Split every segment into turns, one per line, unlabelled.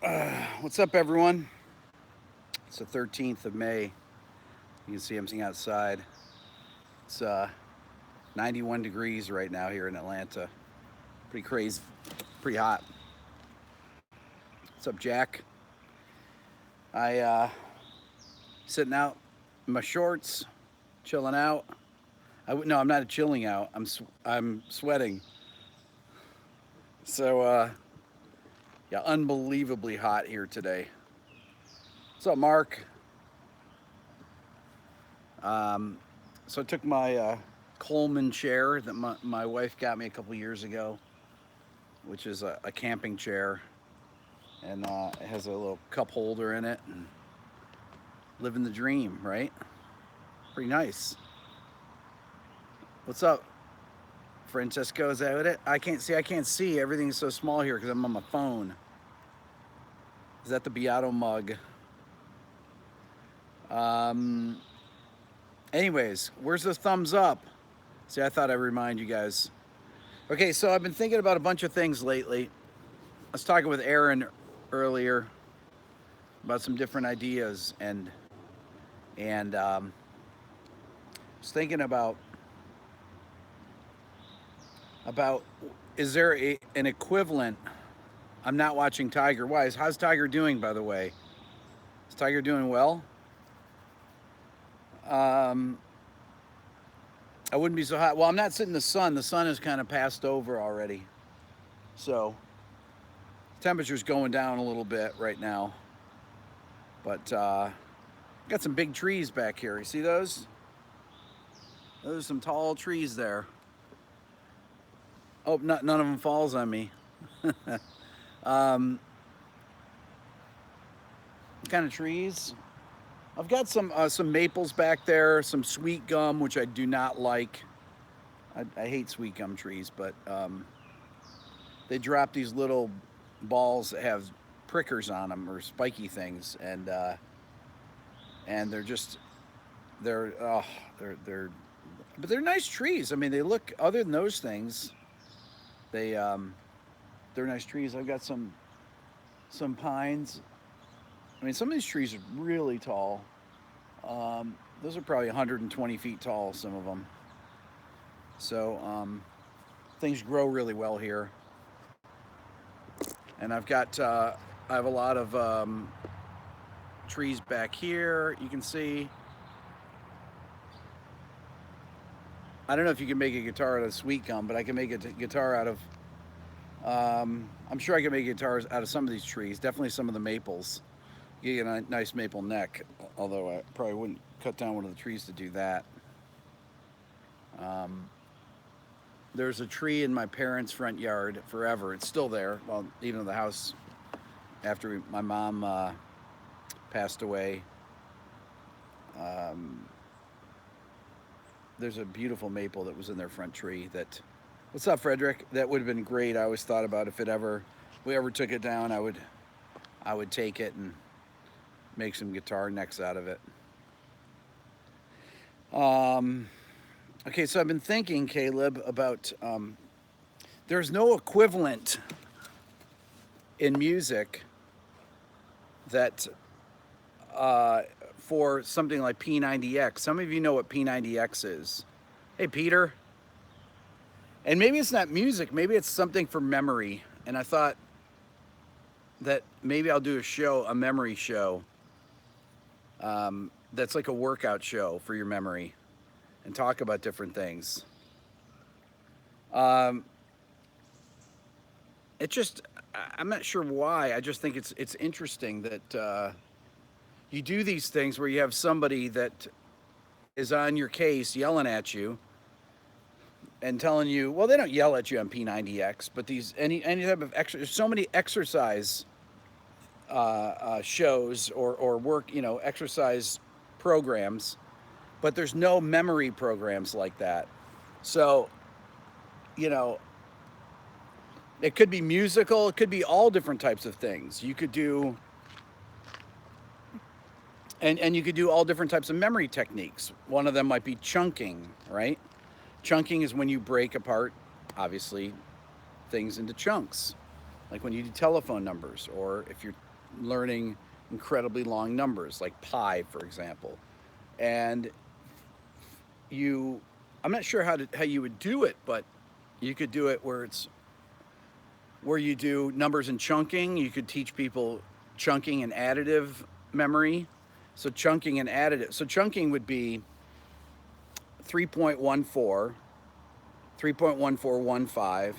What's up, everyone? It's the 13th of May. You can see I'm sitting outside. It's 91 degrees right now here in Atlanta. Pretty crazy, pretty hot. What's up, Jack? I sitting out in my shorts, chilling out. No, I'm not chilling out. I'm sweating. So yeah, unbelievably hot here today. What's up, Mark? So I took my Coleman chair that my wife got me a couple years ago, which is a camping chair, and it has a little cup holder in it. And living the dream, right? Pretty nice. What's up, Francesco? Is that it? I can't see. I can't see. Everything's so small here because I'm on my phone. Is that the Beato mug? Um. Anyways, where's the thumbs up? See, I thought I'd remind you guys. Okay, so I've been thinking about a bunch of things lately. I was talking with Aaron earlier about some different ideas, and was thinking about is there an equivalent? I'm not watching Tiger. Why? How's Tiger doing, by the way? Is Tiger doing well? Um, I wouldn't be so hot. Well, I'm not sitting in the sun. The sun has kind of passed over already. So temperature's going down a little bit right now. But got some big trees back here. You see those? Those are some tall trees there. Oh, none of them falls on me. um, kind of trees. I've got some maples back there, some sweet gum, which I do not like. I hate sweet gum trees, but they drop these little balls that have prickers on them or spiky things, and they're oh they're but they're nice trees. I mean, they look, other than those things, they they're nice trees. I've got some pines. I mean, some of these trees are really tall. Those are probably 120 feet tall, some of them. So things grow really well here. And I have a lot of trees back here. You can see. I don't know if you can make a guitar out of sweet gum, but I can make a guitar out of. I'm sure I can make guitars out of some of these trees. Definitely some of the maples. You get a nice maple neck, although I probably wouldn't cut down one of the trees to do that. Um, there's a tree in my parents' front yard forever. It's still there. Well, even though the house, after my mom passed away, um, there's a beautiful maple that was in their front tree. What's up, Frederick? That would have been great. I always thought about if we ever took it down, I would take it and make some guitar necks out of it. Um, okay, so I've been thinking, Caleb, about there's no equivalent in music that for something like P90X. Some of you know what P90X is. Hey, Peter. And maybe it's not music, maybe it's something for memory. And I thought that maybe I'll do a memory show, that's like a workout show for your memory, and talk about different things. Um, it just, I'm not sure why. I just think it's interesting that you do these things where you have somebody that is on your case yelling at you and telling you, well, they don't yell at you on P90X, but any type of there's so many exercise shows or work, exercise programs, but there's no memory programs like that. So, you know, it could be musical, it could be all different types of things. You could do, and you could do all different types of memory techniques. One of them might be chunking, right? Chunking is when you break apart, obviously, things into chunks, like when you do telephone numbers, or if you're learning incredibly long numbers, like pi, for example. And I'm not sure how you would do it, but you could do it where you do numbers and chunking. You could teach people chunking and additive memory. So chunking and additive. So chunking would be 3.14, 3.1415,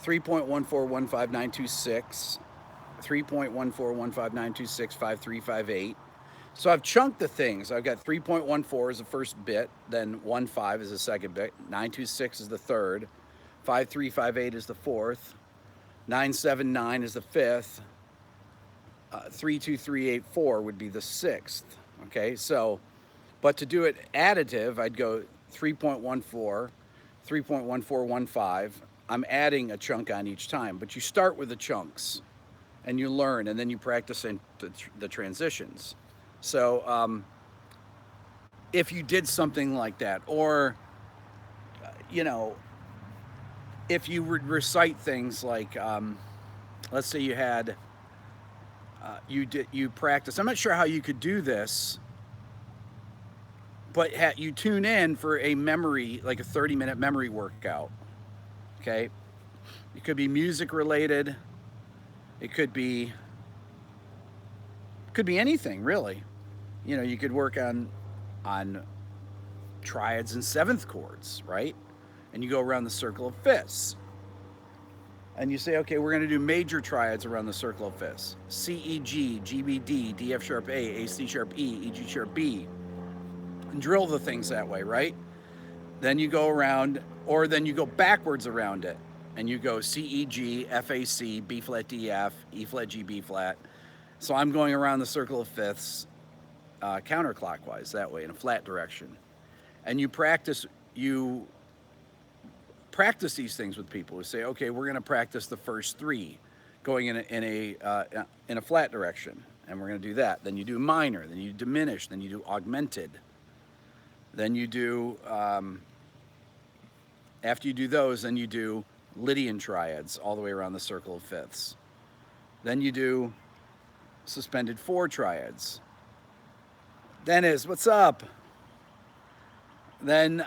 3.1415926, 3.14159265358. So I've chunked the things. I've got 3.14 is the first bit, then 15 is the second bit, 926 is the third, 5358 is the fourth, 979 is the fifth, 32384 would be the sixth. Okay, so, but to do it additive, I'd go 3.14, 3.1415. I'm adding a chunk on each time, but you start with the chunks and you learn, and then you practice in the transitions. So if you did something like that, or, you know, if you would recite things like, let's say you had, you practice. I'm not sure how you could do this, but you tune in for a memory, like a 30-minute memory workout. Okay, it could be music related. It could be anything really. You know, you could work on triads and seventh chords, right? And you go around the circle of fifths. And you say, okay, we're going to do major triads around the circle of fifths. C, E, G, G, B, D, D, F sharp A, C sharp E, E, G sharp B. And drill the things that way, right? Then you go around, or then you go backwards around it. And you go C, E, G, F, A, C, B flat, D, F, E flat, G, B flat. So I'm going around the circle of fifths counterclockwise that way in a flat direction. And you practice these things with people who say, okay, we're going to practice the first three going in a flat direction, and we're going to do that. Then you do minor, then you do diminished, then you do augmented. Then you do, after you do those, then you do Lydian triads all the way around the circle of fifths. Then you do suspended four triads. Dennis, what's up? Then,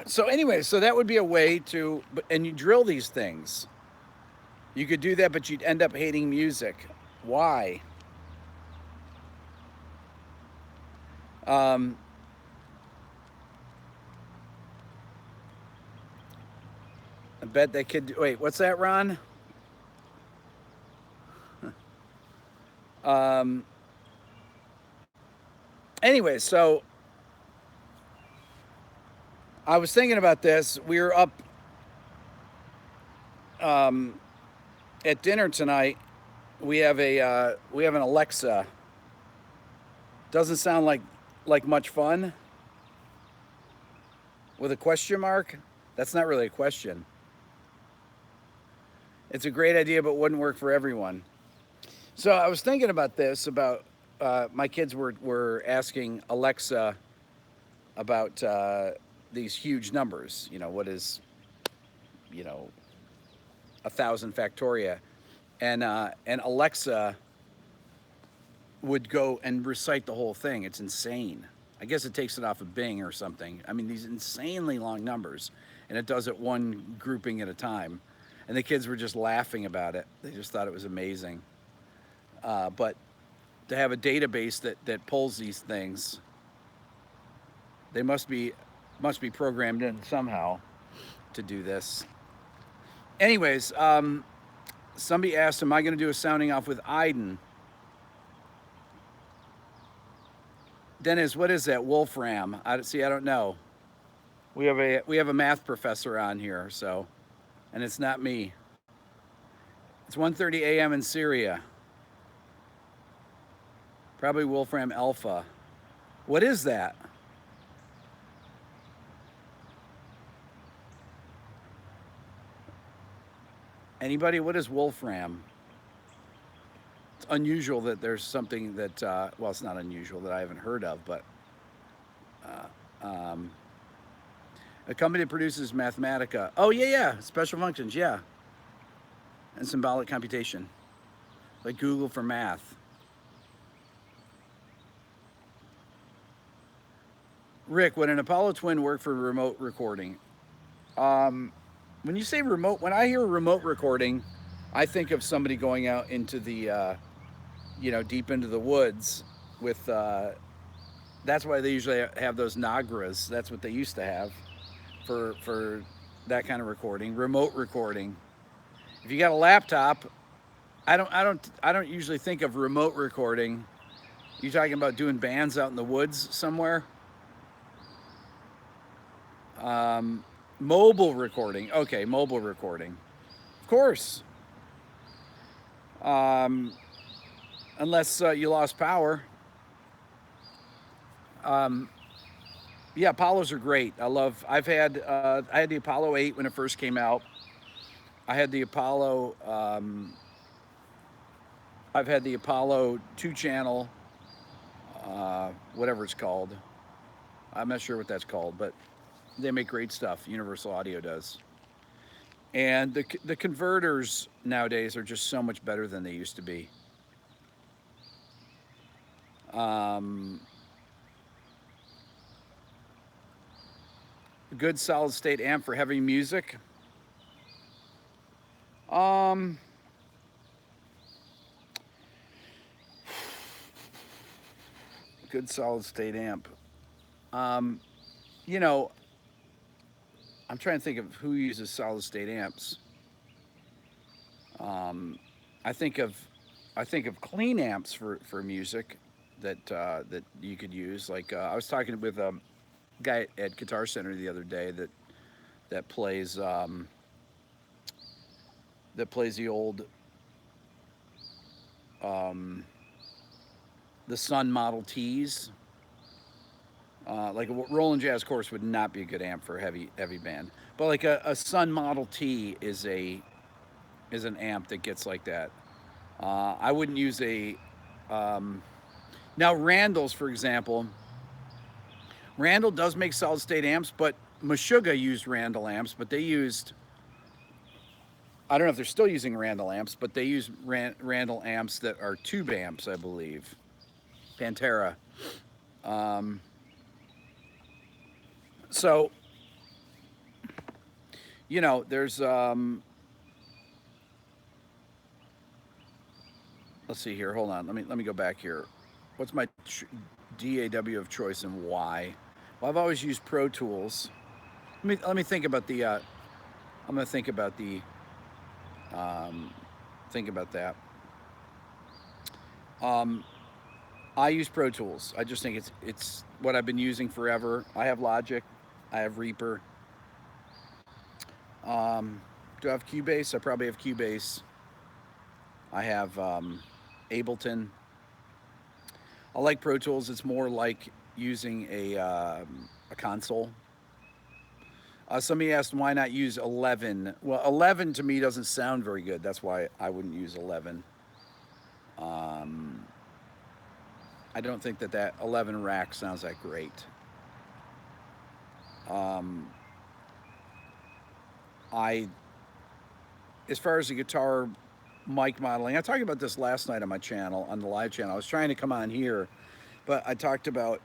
so anyway, so that would be a way to, and you drill these things. You could do that, but you'd end up hating music. Why? I bet they could, wait, what's that, Ron? Anyway, so I was thinking about this. We were up at dinner tonight. We have an Alexa. Doesn't sound like much fun. With a question mark? That's not really a question. It's a great idea, but wouldn't work for everyone. So I was thinking about this. About my kids were asking Alexa about these huge numbers. You know, what is, 1,000 factoria, and Alexa would go and recite the whole thing. It's insane. I guess it takes it off of Bing or something. I mean, these insanely long numbers, and it does it one grouping at a time. And the kids were just laughing about it. They just thought it was amazing. But to have a database that pulls these things, they must be programmed in somehow to do this. Anyways, somebody asked, am I going to do a sounding off with Iden? Dennis, what is that? Wolfram? I don't know. We have a math professor on here, so, and it's not me. It's 1:30 a.m. in Syria. Probably Wolfram Alpha. What is that? Anybody? What is Wolfram? It's unusual that there's something that, well, it's not unusual that I haven't heard of, but a company that produces Mathematica. Oh, yeah, special functions, yeah. And symbolic computation, like Google for math. Rick, would an Apollo twin work for remote recording? When you say remote, when I hear remote recording, I think of somebody going out into the, deep into the woods with. That's why they usually have those Nagras. That's what they used to have for that kind of recording, remote recording. If you got a laptop, I don't usually think of remote recording. You talking about doing bands out in the woods somewhere? Um, Mobile recording. Okay, mobile recording. Of course. Um, unless you lost power. Um, yeah, Apollos are great. I had the Apollo 8 when it first came out. I had the Apollo. I've had the Apollo 2 channel, whatever it's called. I'm not sure what that's called, but they make great stuff. Universal Audio does. And the converters nowadays are just so much better than they used to be. Um, good solid state amp for heavy music. Um, Good solid state amp. Um, you know, I'm trying to think of who uses solid state amps. Um, I think of I think of clean amps for music that you could use. Like I was talking with a guy at Guitar Center the other day that plays the old um, the Sun Model Ts. Like a Roland Jazz Chorus would not be a good amp for a heavy band, but like a Sun Model T is an amp that gets like that. I wouldn't use a now Randall's, for example. Randall does make solid state amps, but Meshuggah used Randall amps, but they used, I don't know if they're still using Randall amps, but they use Randall amps that are tube amps, I believe. Pantera. Um, so there's let's see here. Hold on. Let me go back here. What's my DAW of choice and why? Well, I've always used Pro Tools. Let me think about the. I'm gonna think about that. Um, I use Pro Tools. I just think it's what I've been using forever. I have Logic. I have Reaper. Do I have Cubase? I probably have Cubase. I have Ableton. I like Pro Tools. It's more like using a console. Somebody asked why not use 11. Well, 11 to me doesn't sound very good. That's why I wouldn't use 11. Um, I don't think that 11 rack sounds that great. Um, I, as far as the guitar mic modeling, I talked about this last night on my channel, on the live channel. I was trying to come on here, but I talked about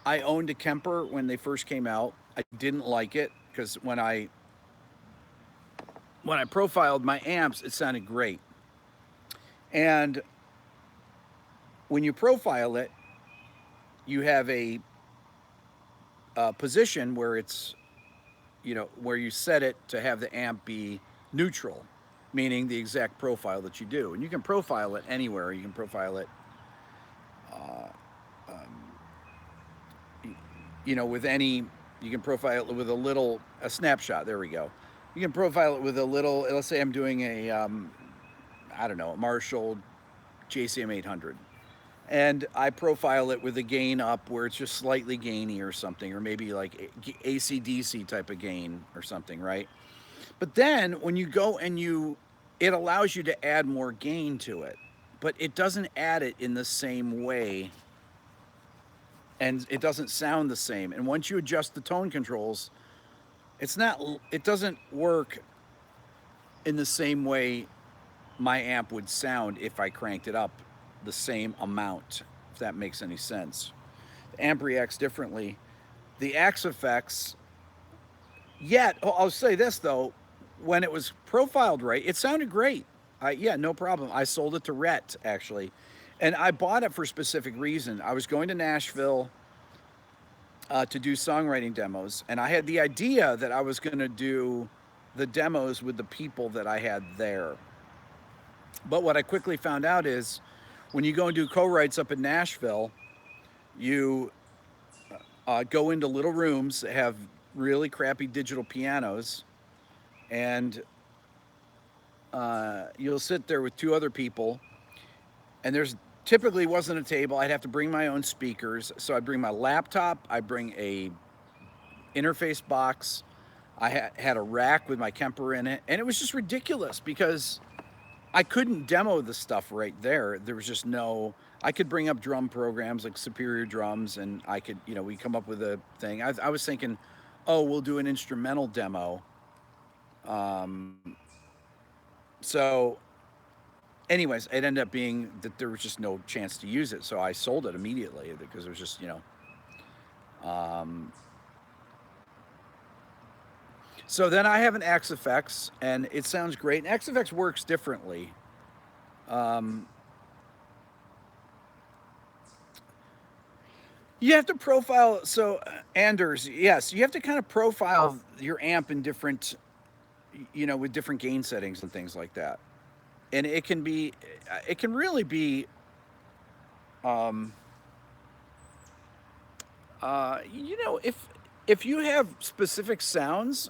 I owned a Kemper when they first came out. I didn't like it because when I profiled my amps, it sounded great. And when you profile it, you have a position where it's, where you set it to have the amp be neutral, meaning the exact profile that you do. And you can profile it anywhere. You can profile it, uh, with any, you can profile it with a snapshot. There we go. You can profile it with a little, let's say I'm doing I don't know, a Marshall JCM 800. And I profile it with a gain up where it's just slightly gainy or something, or maybe like AC/DC type of gain or something, right? But then when you go and it allows you to add more gain to it, but it doesn't add it in the same way, and it doesn't sound the same. And once you adjust the tone controls, it doesn't work in the same way my amp would sound if I cranked it up the same amount, if that makes any sense. The amp reacts differently. the axe effects. Yet, I'll say this though, when it was profiled right, it sounded great. Yeah, no problem. I sold it to Rhett actually, and I bought it for a specific reason. I was going to Nashville to do songwriting demos, and I had the idea that I was going to do the demos with the people that I had there. But what I quickly found out is when you go and do co-writes up in Nashville, you go into little rooms that have really crappy digital pianos, and you'll sit there with two other people, and there's typically wasn't a table. I'd have to bring my own speakers, so I'd bring my laptop, I'd bring a interface box, I had a rack with my Kemper in it, and it was just ridiculous because I couldn't demo the stuff right there. There was just no. I could bring up drum programs like Superior Drums, and I could, we come up with a thing. I was thinking, oh, we'll do an instrumental demo. So, anyways, it ended up being that there was just no chance to use it, so I sold it immediately because it was just, So then I have an Axe Effects, and it sounds great. And Axe Effects works differently. You have to profile. So, Anders, yes, you have to kind of profile your amp in different, with different gain settings and things like that. And it can really be, if you have specific sounds,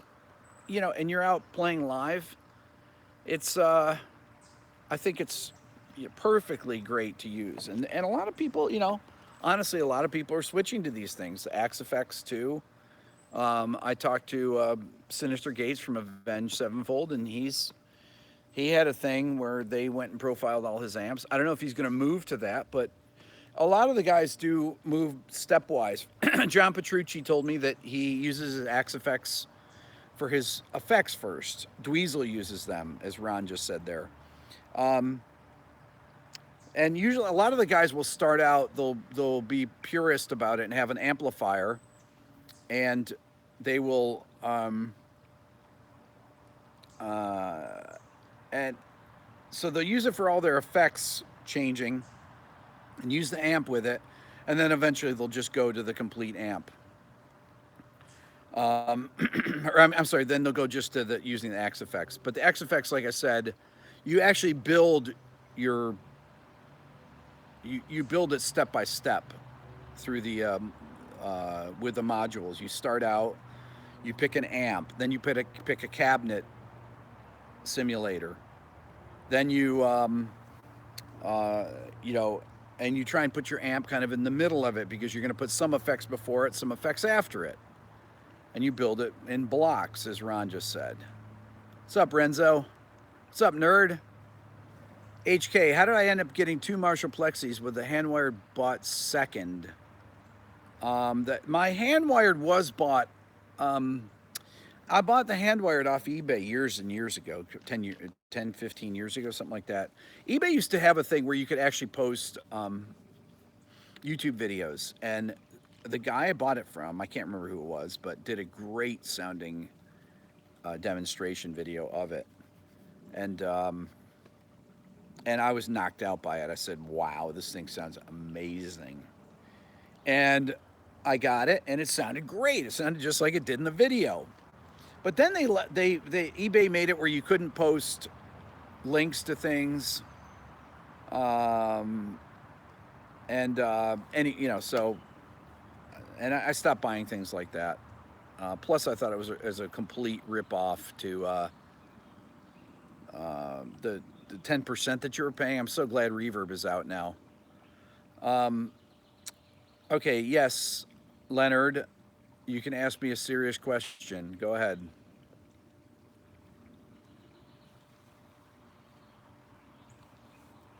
and you're out playing live, it's I think it's perfectly great to use, and a lot of people, honestly, a lot of people are switching to these things, the Axe Effects too. I talked to Sinister Gates from Avenged Sevenfold, and he had a thing where they went and profiled all his amps. I don't know if he's going to move to that, but a lot of the guys do move stepwise. John Petrucci told me that he uses his Axe Effects for his effects first. Dweezil uses them, as Ron just said there. And usually a lot of the guys will start out, they'll be purist about it and have an amplifier, and they will and so they'll use it for all their effects changing and use the amp with it, and then eventually they'll just go to the complete amp. Or I'm sorry, then they'll go just to using the Axe Effects. But the Axe Effects, like I said, you actually build you build it step by step through the with the modules. You start out, you pick an amp, then you pick a cabinet simulator, then you and you try and put your amp kind of in the middle of it because you're going to put some effects before it, some effects after it, and you build it in blocks, as Ron just said. What's up, Renzo? What's up, nerd? HK, how did I end up getting two Marshall Plexis with the hand-wired bought second? My hand-wired was bought. I bought the hand-wired off eBay years and years ago, 10, 15 years ago, something like that. eBay used to have a thing where you could actually post YouTube videos, and the guy I bought it from, I can't remember who it was, but did a great sounding demonstration video of it. And I was knocked out by it. I said, wow, this thing sounds amazing. And I got it, and it sounded great. It sounded just like it did in the video. But then they eBay made it where you couldn't post links to things, and I stopped buying things like that. Plus, I thought it was a complete ripoff to the 10% that you were paying. I'm so glad Reverb is out now. Okay, yes, Leonard, you can ask me a serious question. Go ahead.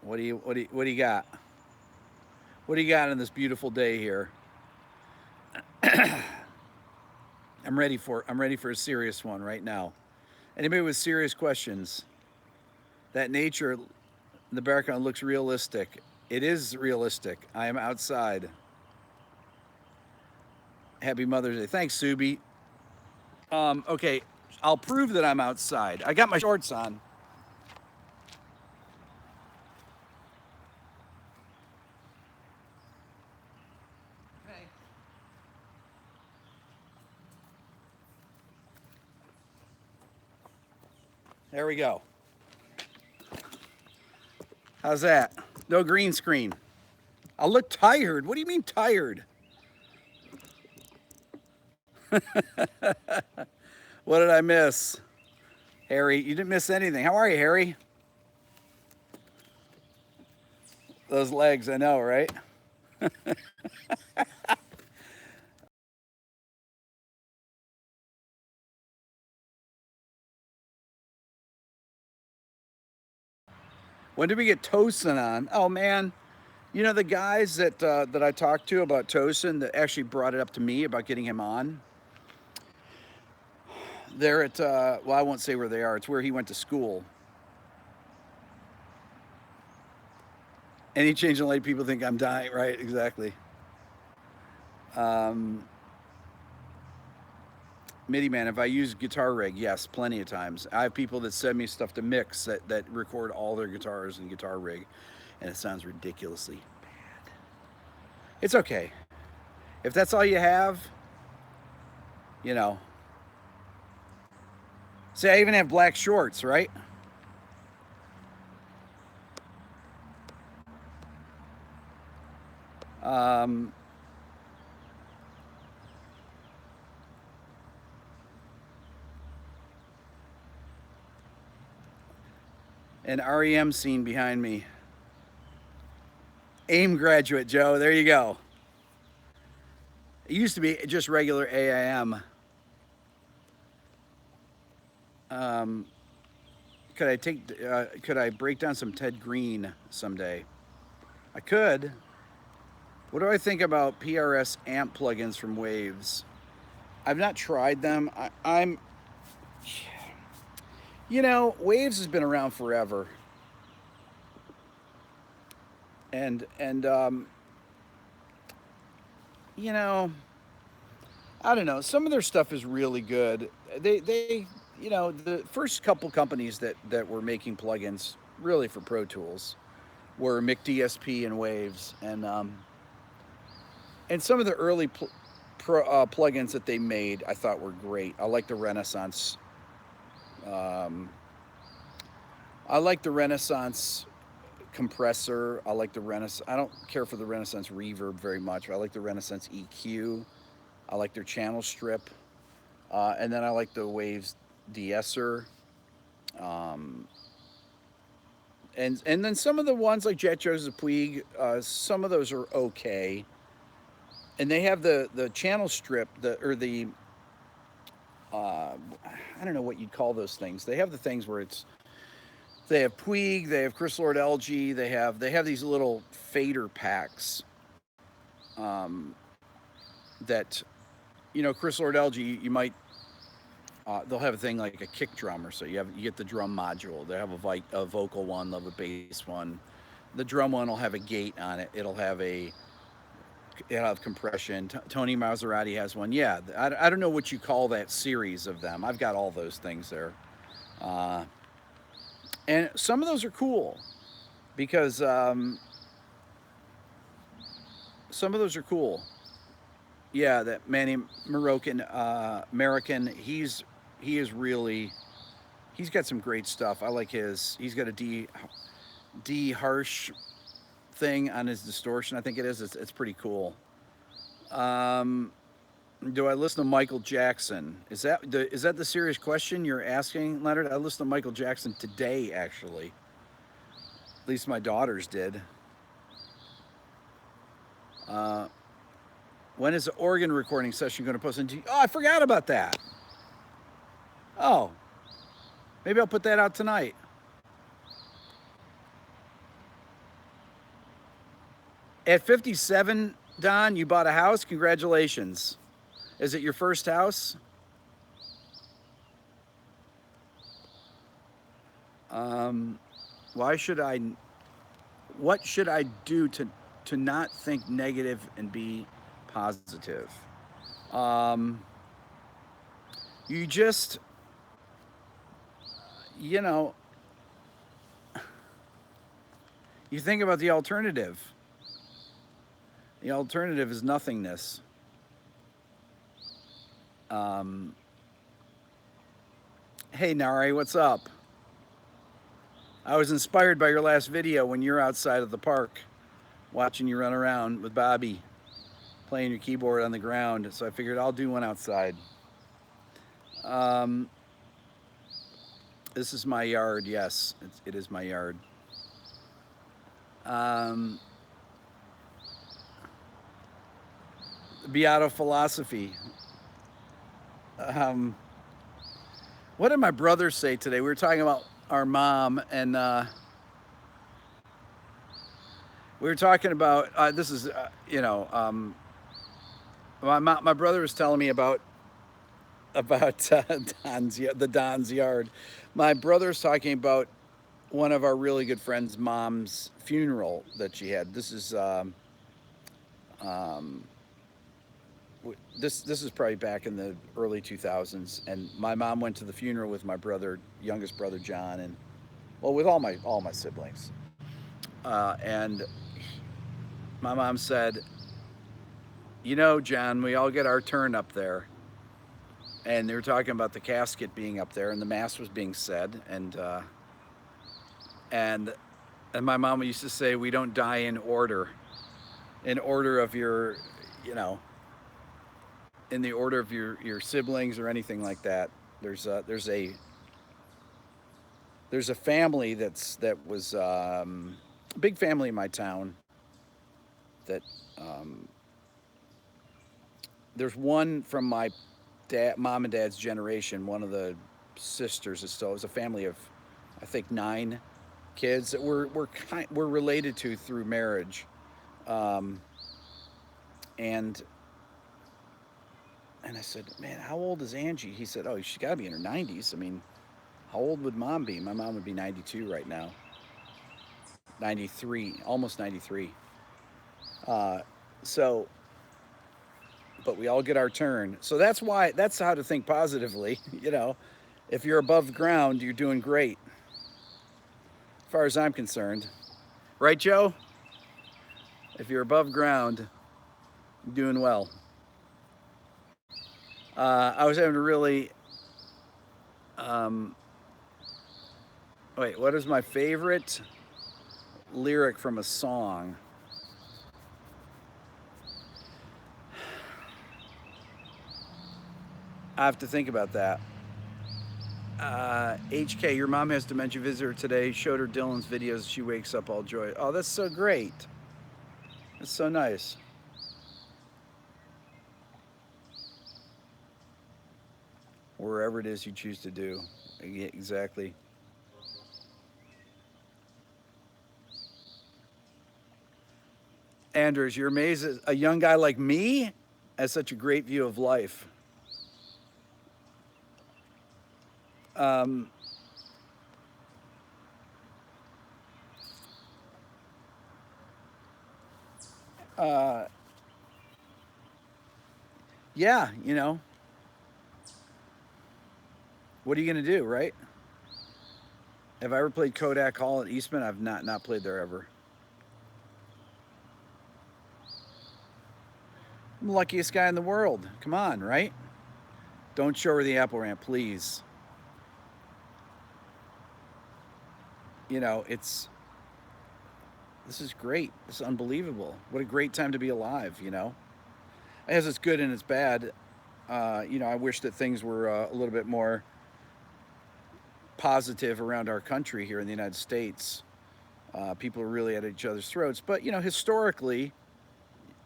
What do you got? What do you got on this beautiful day here? I'm ready for a serious one right now. Anybody with serious questions? That nature in the background looks realistic. It is realistic. I am outside. Happy Mother's Day. Thanks, Subi. Okay, I'll prove that I'm outside. I got my shorts on. Okay. There we go. How's that? No green screen. I look tired. What do you mean tired? What did I miss? Harry, you didn't miss anything. How are you, Harry? Those legs, I know, right? When did we get Tosin on? Oh man, you know the guys that I talked to about Tosin that actually brought it up to me about getting him on. They're at well, I won't say where they are. It's where he went to school. Any change in light, people think I'm dying. Right? Exactly. Um, MIDI man, if I use guitar rig, yes, plenty of times. I have people that send me stuff to mix that record all their guitars in guitar rig, and it sounds ridiculously bad. It's okay. If that's all you have, you know. See, I even have black shorts, right? Um, an REM scene behind me. AIM graduate, Joe. There you go. It used to be just regular AIM. Um, could I take? Could I break down some Ted Green someday? I could. What do I think about PRS amp plugins from Waves? I've not tried them. I'm, you know, Waves has been around forever, and you know, I don't know. Some of their stuff is really good. You know, the first couple companies that were making plugins really for Pro Tools were McDSP and Waves, and some of the early plugins that they made I thought were great. I like the Renaissance. Um, I like the Renaissance compressor. I like the Renaissance. I don't care for the Renaissance reverb very much. I like the Renaissance EQ. I like their channel strip. And then I like the Waves de-esser. Um, and then some of the ones like Jet Joseph Puig, some of those are okay. And they have the channel strip, the I don't know what you'd call those things. They have the things where they have Puig, they have Chris Lord LG, they have these little fader packs um, that Chris Lord LG, you might they'll have a thing like a kick drum, or so you get the drum module. They have a vocal one, they'll have a bass one. The drum one will have a gate on it. It'll have compression. Tony Maserati has one. Yeah, I don't know what you call that series of them. I've got all those things there. Uh, and some of those are cool because some of those are cool. Yeah, that Manny Moroccan American. He is really. He's got some great stuff. I like his. He's got a D harsh thing on his distortion. I think it is. It's pretty cool. Um, do I listen to Michael Jackson? Is that the serious question you're asking, Leonard? I listened to Michael Jackson today, actually. At least my daughters did. Uh, when is the organ recording session going to post? Oh, I forgot about that. Oh, maybe I'll put that out tonight. At 57, Don, you bought a house. Congratulations. Is it your first house? Um, why should I? What should I do to not think negative and be positive? Um, you just, you know, you think about the alternative. The alternative is nothingness. Um, hey, Nari, what's up? I was inspired by your last video when you're outside of the park watching you run around with Bobby playing your keyboard on the ground. So I figured I'll do one outside. Um, this is my yard. Yes, it is my yard. Um, Beato philosophy. Um, what did my brother say today? We were talking about our mom, and we were talking about this is my brother was telling me about Don's yard. My brother's talking about one of our really good friends' mom's funeral that she had. Um, this is probably back in the early 2000s, and my mom went to the funeral with my brother, youngest brother John, and well, with all my siblings. And my mom said, John, we all get our turn up there. And they were talking about the casket being up there, and the mass was being said, and my mom used to say, we don't die in order of your, you know, in the order of your siblings or anything like that. There's a family that was a big family in my town that there's one from my mom and dad's generation. One of the sisters is still, it was a family of I think 9 kids that we're related to through marriage, um, and I said, man, how old is Angie? He said, oh, she's got to be in her 90s. I mean, how old would mom be? My mom would be 92 right now. 93, almost 93. Uh, so, but we all get our turn. So that's how to think positively. If you're above ground, you're doing great, as far as I'm concerned. Right, Joe? If you're above ground, you're doing well. I was having a really, um, wait, what is my favorite lyric from a song? I have to think about that. HK, your mom has dementia visitor today. Showed her Dylan's videos. She wakes up all joy. Oh, that's so great. That's so nice. Wherever it is you choose to do. Yeah, exactly. Anders, you're amazed that a young guy like me has such a great view of life. Um, uh, yeah, what are you going to do, right? Have I ever played Kodak Hall at Eastman? I've not played there ever. I'm the luckiest guy in the world. Come on, right? Don't show her the apple ramp, please. This is great. This is unbelievable. What a great time to be alive. It has its good and its bad. I wish that things were a little bit more positive around our country here in the United States. People are really at each other's throats. But, historically,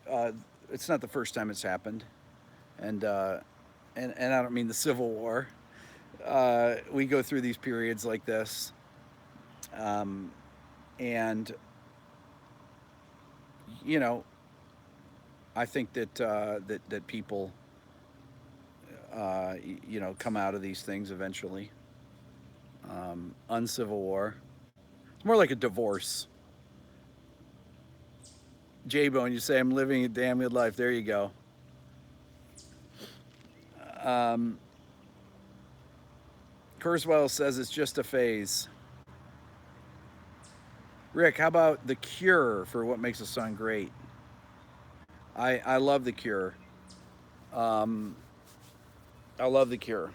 uh, it's not the first time it's happened. And, and I don't mean the Civil War. We go through these periods like this. Um, and, you know, I think that people, come out of these things eventually. Uncivil War. It's more like a divorce. J-Bone, you say I'm living a damn good life. There you go. Um, Kurzweil says it's just a phase. Rick, how about The Cure for what makes a song great? I love The Cure. Um, I love The Cure.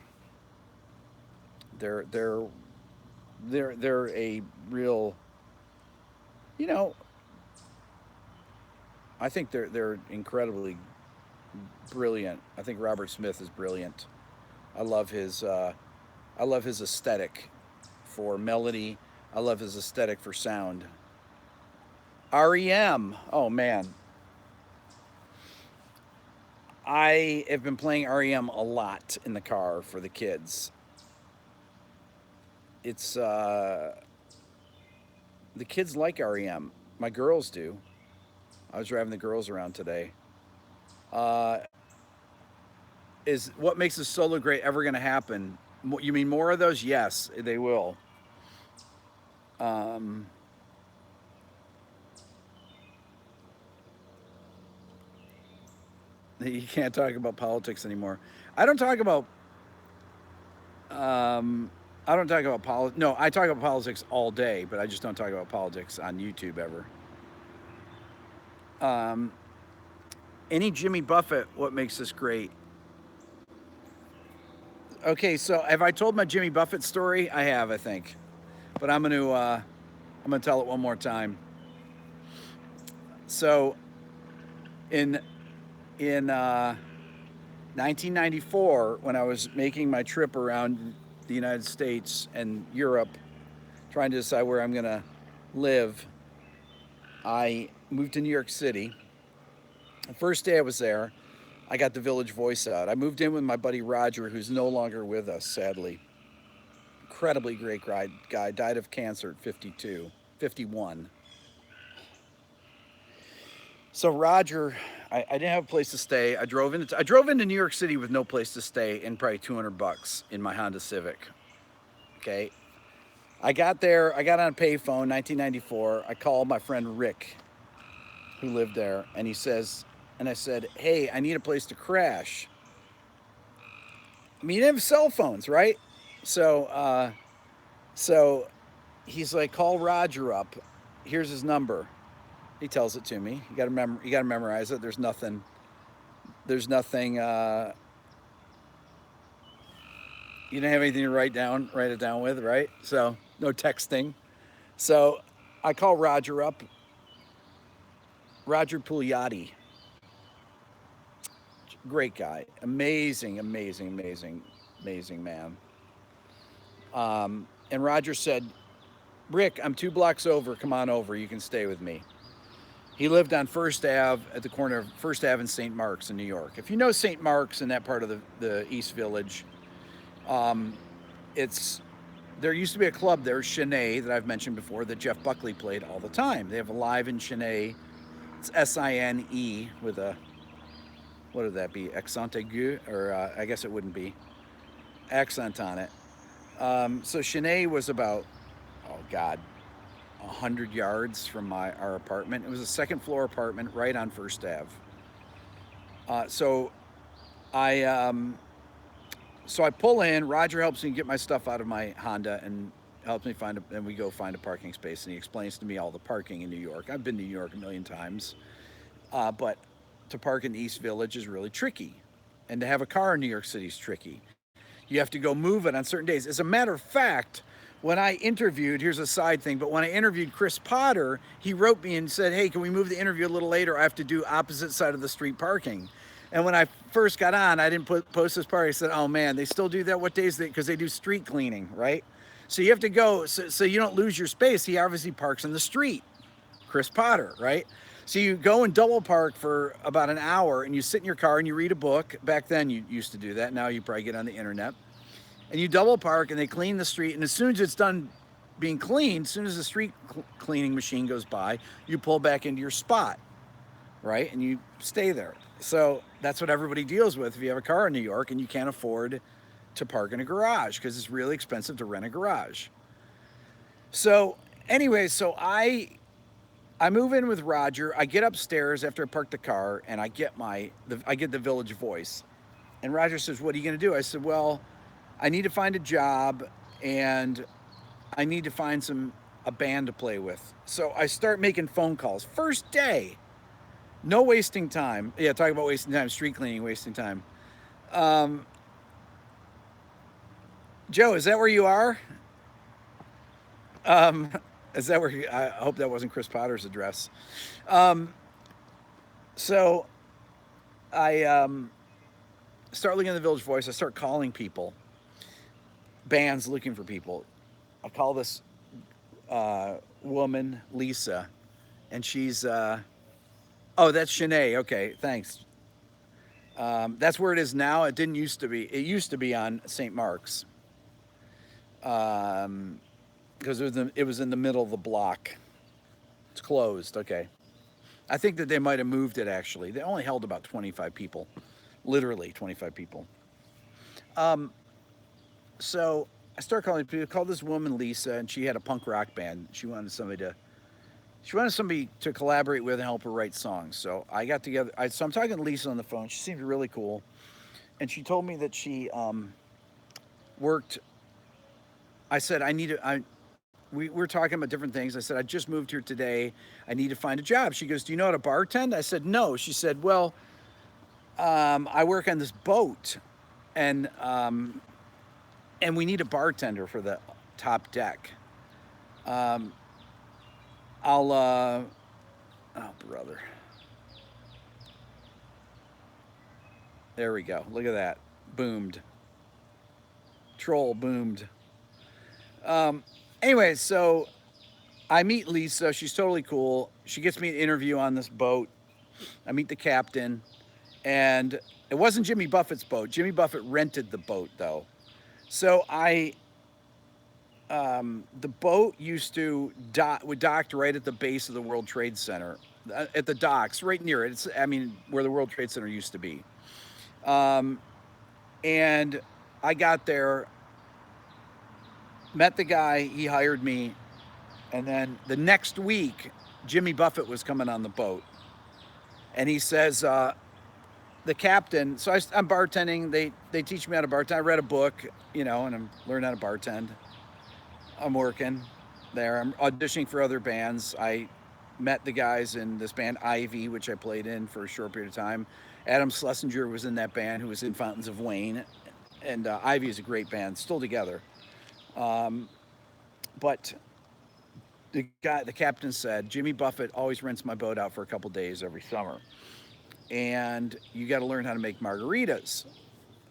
They're they're they're a real, you know, I think they're incredibly brilliant. I think Robert Smith is brilliant. I love his I love his aesthetic for melody. I love his aesthetic for sound. REM. Oh man, I have been playing REM a lot in the car for the kids. It's the kids like REM. My girls do. I was driving the girls around today. Uh, is what makes a solo great ever going to happen? You mean more of those? Yes, they will. Um, you can't talk about politics anymore. I don't talk about. I don't talk about politics. No, I talk about politics all day, but I just don't talk about politics on YouTube ever. Um, any Jimmy Buffett? What makes this great? Okay, so have I told my Jimmy Buffett story? I have, I think, but I'm gonna tell it one more time. So in in 1994, when I was making my trip around the United States and Europe, trying to decide where I'm gonna live, I moved to New York City. The first day I was there, I got the Village Voice out. I moved in with my buddy Roger, who's no longer with us, sadly. Incredibly great guy, died of cancer at 52, 51. So Roger, I didn't have a place to stay. I drove into New York City with no place to stay and probably $200 in my Honda Civic. Okay. I got there, I got on a payphone, 1994. I called my friend Rick, who lived there, and he says, and I said, hey, I need a place to crash. I mean, you didn't have cell phones, right? So, so he's like, call Roger up. Here's his number. He tells it to me. You got to memorize it. There's nothing. There's nothing. You don't have anything to write it down with, right? So no texting. So I call Roger up. Roger Pugliati, great guy, amazing man. And Roger said, Rick, I'm 2 blocks over. Come on over. You can stay with me. He lived on First Ave at the corner of First Ave and St. Mark's in New York. If you know St. Mark's in that part of the East Village, um, it's there used to be a club there, Chennai, that I've mentioned before, that Jeff Buckley played all the time. They have a live in Chennai. It's SINE with a, what would that be, accent aigu? Or I guess it wouldn't be, accent on it. So Chennai was about, oh God, 100 yards from our apartment. It was a second floor apartment right on First Ave. So I so I pull in. Roger helps me get my stuff out of my Honda and helps me find and we go find a parking space. And he explains to me all the parking in New York. I've been to New York a million times, but to park in East Village is really tricky, and to have a car in New York City is tricky. You have to go move it on certain days. As a matter of fact, when I interviewed, here's a side thing, but when I interviewed Chris Potter, he wrote me and said, hey, can we move the interview a little later? I have to do opposite side of the street parking. And when I first got on, I didn't post this part. I said, oh man, they still do that? What days? Because they do street cleaning, right? So you have to go, so you don't lose your space. He obviously parks in the street, Chris Potter, right? So you go and double park for about an hour and you sit in your car and you read a book. Back then you used to do that. Now you probably get on the internet. And you double park and they clean the street. And as soon as it's done being cleaned, as soon as the street cleaning machine goes by, you pull back into your spot, right? And you stay there. So that's what everybody deals with if you have a car in New York and you can't afford to park in a garage because it's really expensive to rent a garage. So anyway, so I move in with Roger. I get upstairs after I park the car and I get the Village Voice. And Roger says, "What are you going to do?" I said, "Well, I need to find a job, and I need to find a band to play with." So I start making phone calls. First day, no wasting time. Yeah, talking about wasting time, street cleaning, wasting time. Um, Joe, is that where you are? Um, is that where I hope that wasn't Chris Potter's address. Um, so I start looking at the Village Voice. I start calling people, bands looking for people. I call this woman, Lisa, and she's, oh, that's Shanae. Okay, thanks. That's where it is now. It didn't used to be. It used to be on St. Mark's because it was in the middle of the block. It's closed. Okay. I think that they might have moved it actually. They only held about 25 people, literally 25 people. Um, so I started calling people. I called this woman Lisa, and she had a punk rock band. She wanted somebody to collaborate with and help her write songs. So I got together. So I'm talking to Lisa on the phone. She seemed really cool, and she told me that she worked. I said I need to. We were talking about different things. I said I just moved here today. I need to find a job. She goes, "Do you know how to bartend?" I said, "No." She said, "Well, I work on this boat, and and we need a bartender for the top deck. Um, I'll oh brother, there we go. Look at that, boomed. Troll boomed. Um, anyway, so I meet Lisa. She's totally cool. She gets me an interview on this boat. I meet the captain, and it wasn't Jimmy Buffett's boat. Jimmy Buffett rented the boat though. So the boat used to would docked right at the base of the World Trade Center, at the docks, right near it. It's, I mean, where the World Trade Center used to be. Um, and I got there, met the guy, he hired me, and then the next week, Jimmy Buffett was coming on the boat, and he says, the captain. So I'm bartending. They teach me how to bartend. I read a book, and I'm learning how to bartend. I'm working there. I'm auditioning for other bands. I met the guys in this band Ivy, which I played in for a short period of time. Adam Schlesinger was in that band, who was in Fountains of Wayne, and Ivy is a great band, still together. Um, but the captain said, Jimmy Buffett always rents my boat out for a couple days every summer, and you got to learn how to make margaritas.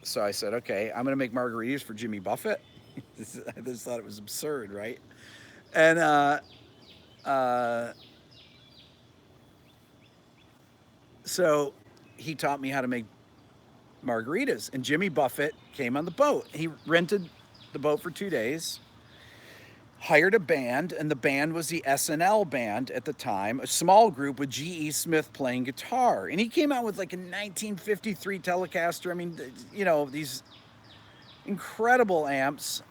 So I said, okay, I'm going to make margaritas for Jimmy Buffett. I just thought it was absurd, right? And uh, so he taught me how to make margaritas. And Jimmy Buffett came on the boat. He rented the boat for 2 days, hired a band, and the band was the SNL band at the time, a small group with G.E. Smith playing guitar. And he came out with like a 1953 Telecaster. I mean, these incredible amps.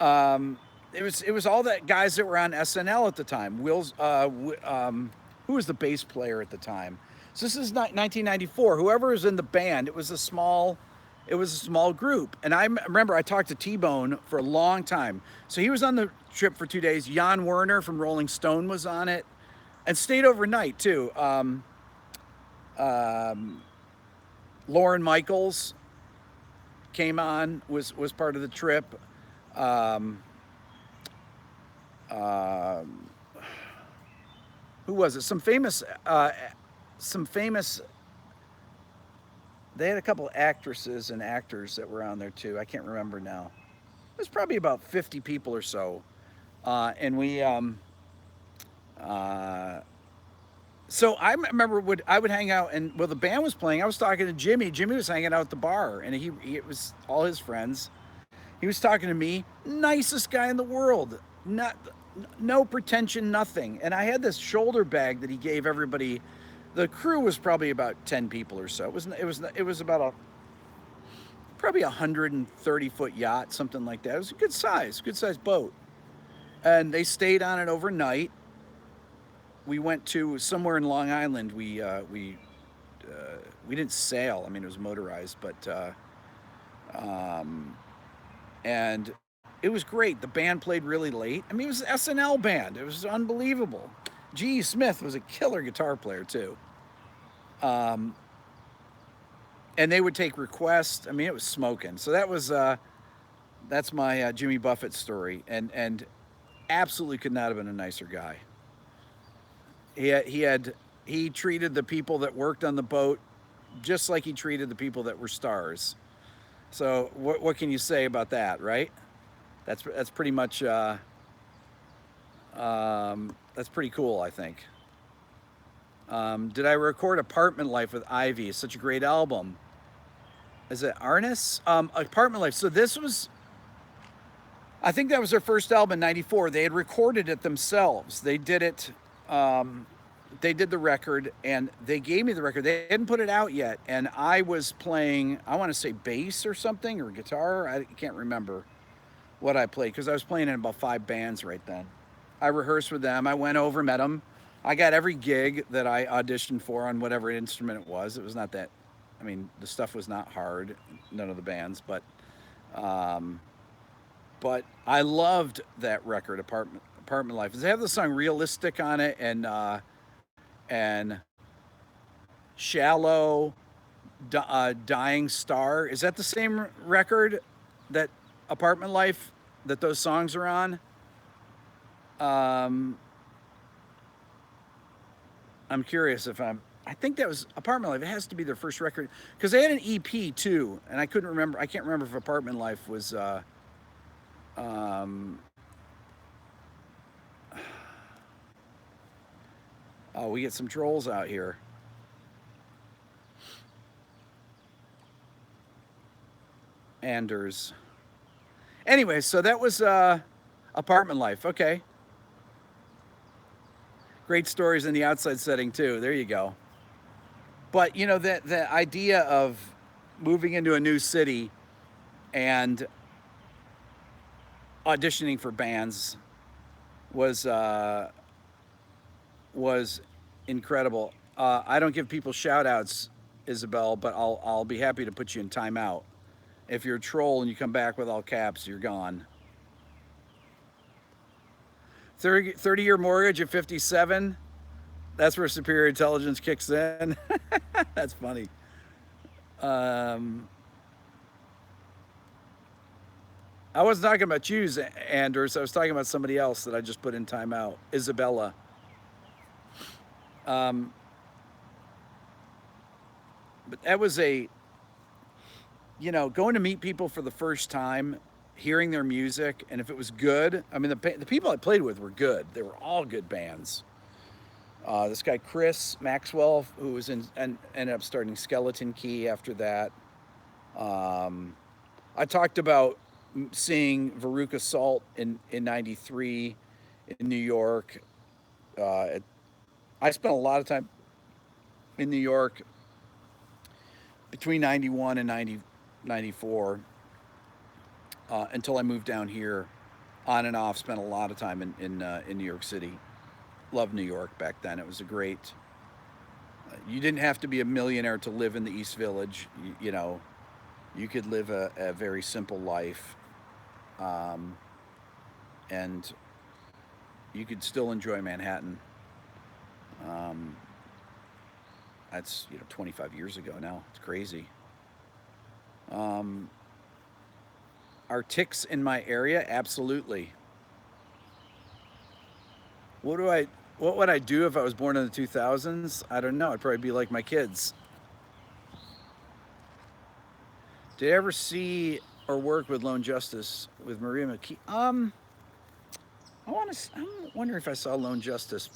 It was all that guys that were on SNL at the time. Who was the bass player at the time? So this is 1994. Whoever was in the band, it was a small group. And I remember I talked to T-Bone for a long time. So he was on the trip for 2 days. Jan Werner from Rolling Stone was on it, and stayed overnight too. Lauren Michaels came on, was part of the trip. Um, um, who was it? Some famous. They had a couple of actresses and actors that were on there too. I can't remember now. It was probably about 50 people or so, and we. Uh, so I remember I would hang out, and while the band was playing, I was talking to Jimmy. Jimmy was hanging out at the bar, and it was all his friends. He was talking to me, nicest guy in the world, not no pretension, nothing. And I had this shoulder bag that he gave everybody. The crew was probably about 10 people or so. It was about probably 130-foot yacht, something like that. It was a good size boat. And they stayed on it overnight. We went to somewhere in Long Island. We we didn't sail. I mean, it was motorized, but and it was great. The band played really late. I mean, it was an SNL band. It was unbelievable. G. Smith was a killer guitar player too. Um, and they would take requests. I mean, it was smoking. So that's my Jimmy Buffett story, and absolutely could not have been a nicer guy. He treated the people that worked on the boat just like he treated the people that were stars. So what can you say about that, right? That's pretty much that's pretty cool, I think. Did I record Apartment Life with Ivy? It's such a great album. Is it Arnis? Apartment Life. So this was, I think that was their first album in '94. They had recorded it themselves. They did it. They did the record, and they gave me the record. They hadn't put it out yet, and I was playing, I want to say bass or something, or guitar. I can't remember what I played because I was playing in about 5 bands right then. I rehearsed with them. I went over, met them. I got every gig that I auditioned for on whatever instrument it was. It was not that, I mean, the stuff was not hard, none of the bands, um, but I loved that record, Apartment Life. Does it have the song "Realistic" on it, and "Shallow," "Dying Star"? Is that the same record that Apartment Life that those songs are on? Um, I'm curious if I think that was Apartment Life. It has to be their first record because they had an EP too, and I couldn't remember. I can't remember if Apartment Life was. Um, oh, we get some trolls out here. Anders. Anyway, so that was Apartment Life. Okay. Great stories in the outside setting too. There you go. But you know that the idea of moving into a new city and auditioning for bands was was incredible. I don't give people shout outs, Isabel, but I'll be happy to put you in timeout. If you're a troll and you come back with all caps, you're gone. 30-year mortgage at 57. That's where superior intelligence kicks in. That's funny. Um, I wasn't talking about you, Anders. I was talking about somebody else that I just put in timeout. Isabella. Um, but that was going to meet people for the first time, hearing their music, and if it was good, I mean, the people I played with were good. They were all good bands. This guy Chris Maxwell, who was and ended up starting Skeleton Key after that. I talked about seeing Veruca Salt in '93 in New York. I spent a lot of time in New York between '91 and '94 until I moved down here, on and off. Spent a lot of time in New York City. Loved New York back then. It was a great. You didn't have to be a millionaire to live in the East Village. You could live a very simple life, and you could still enjoy Manhattan. Um, that's 25 years ago now. It's crazy. Um, are ticks in my area? Absolutely. What do I? What would I do if I was born in the 2000s? I don't know. I'd probably be like my kids. Did you ever see or work with Lone Justice with Maria McKee? I'm wondering if I saw Lone Justice.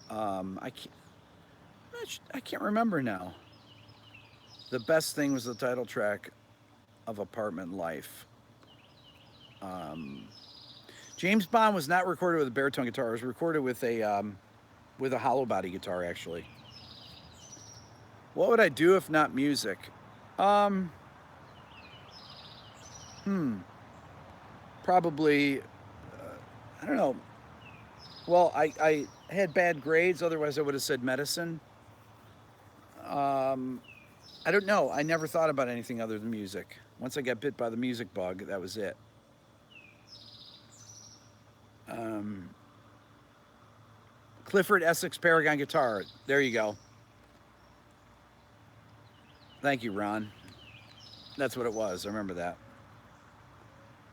I can't. I can't remember now. The best thing was the title track of Apartment Life. Um, James Bond was not recorded with a baritone guitar. It was recorded with a hollow body guitar, actually. What would I do if not music? Um, hmm. Probably. I don't know. Well, I had bad grades. Otherwise, I would have said medicine. I don't know. I never thought about anything other than music. Once I got bit by the music bug, that was it. Um, Clifford Essex Paragon guitar. There you go. Thank you, Ron. That's what it was. I remember that.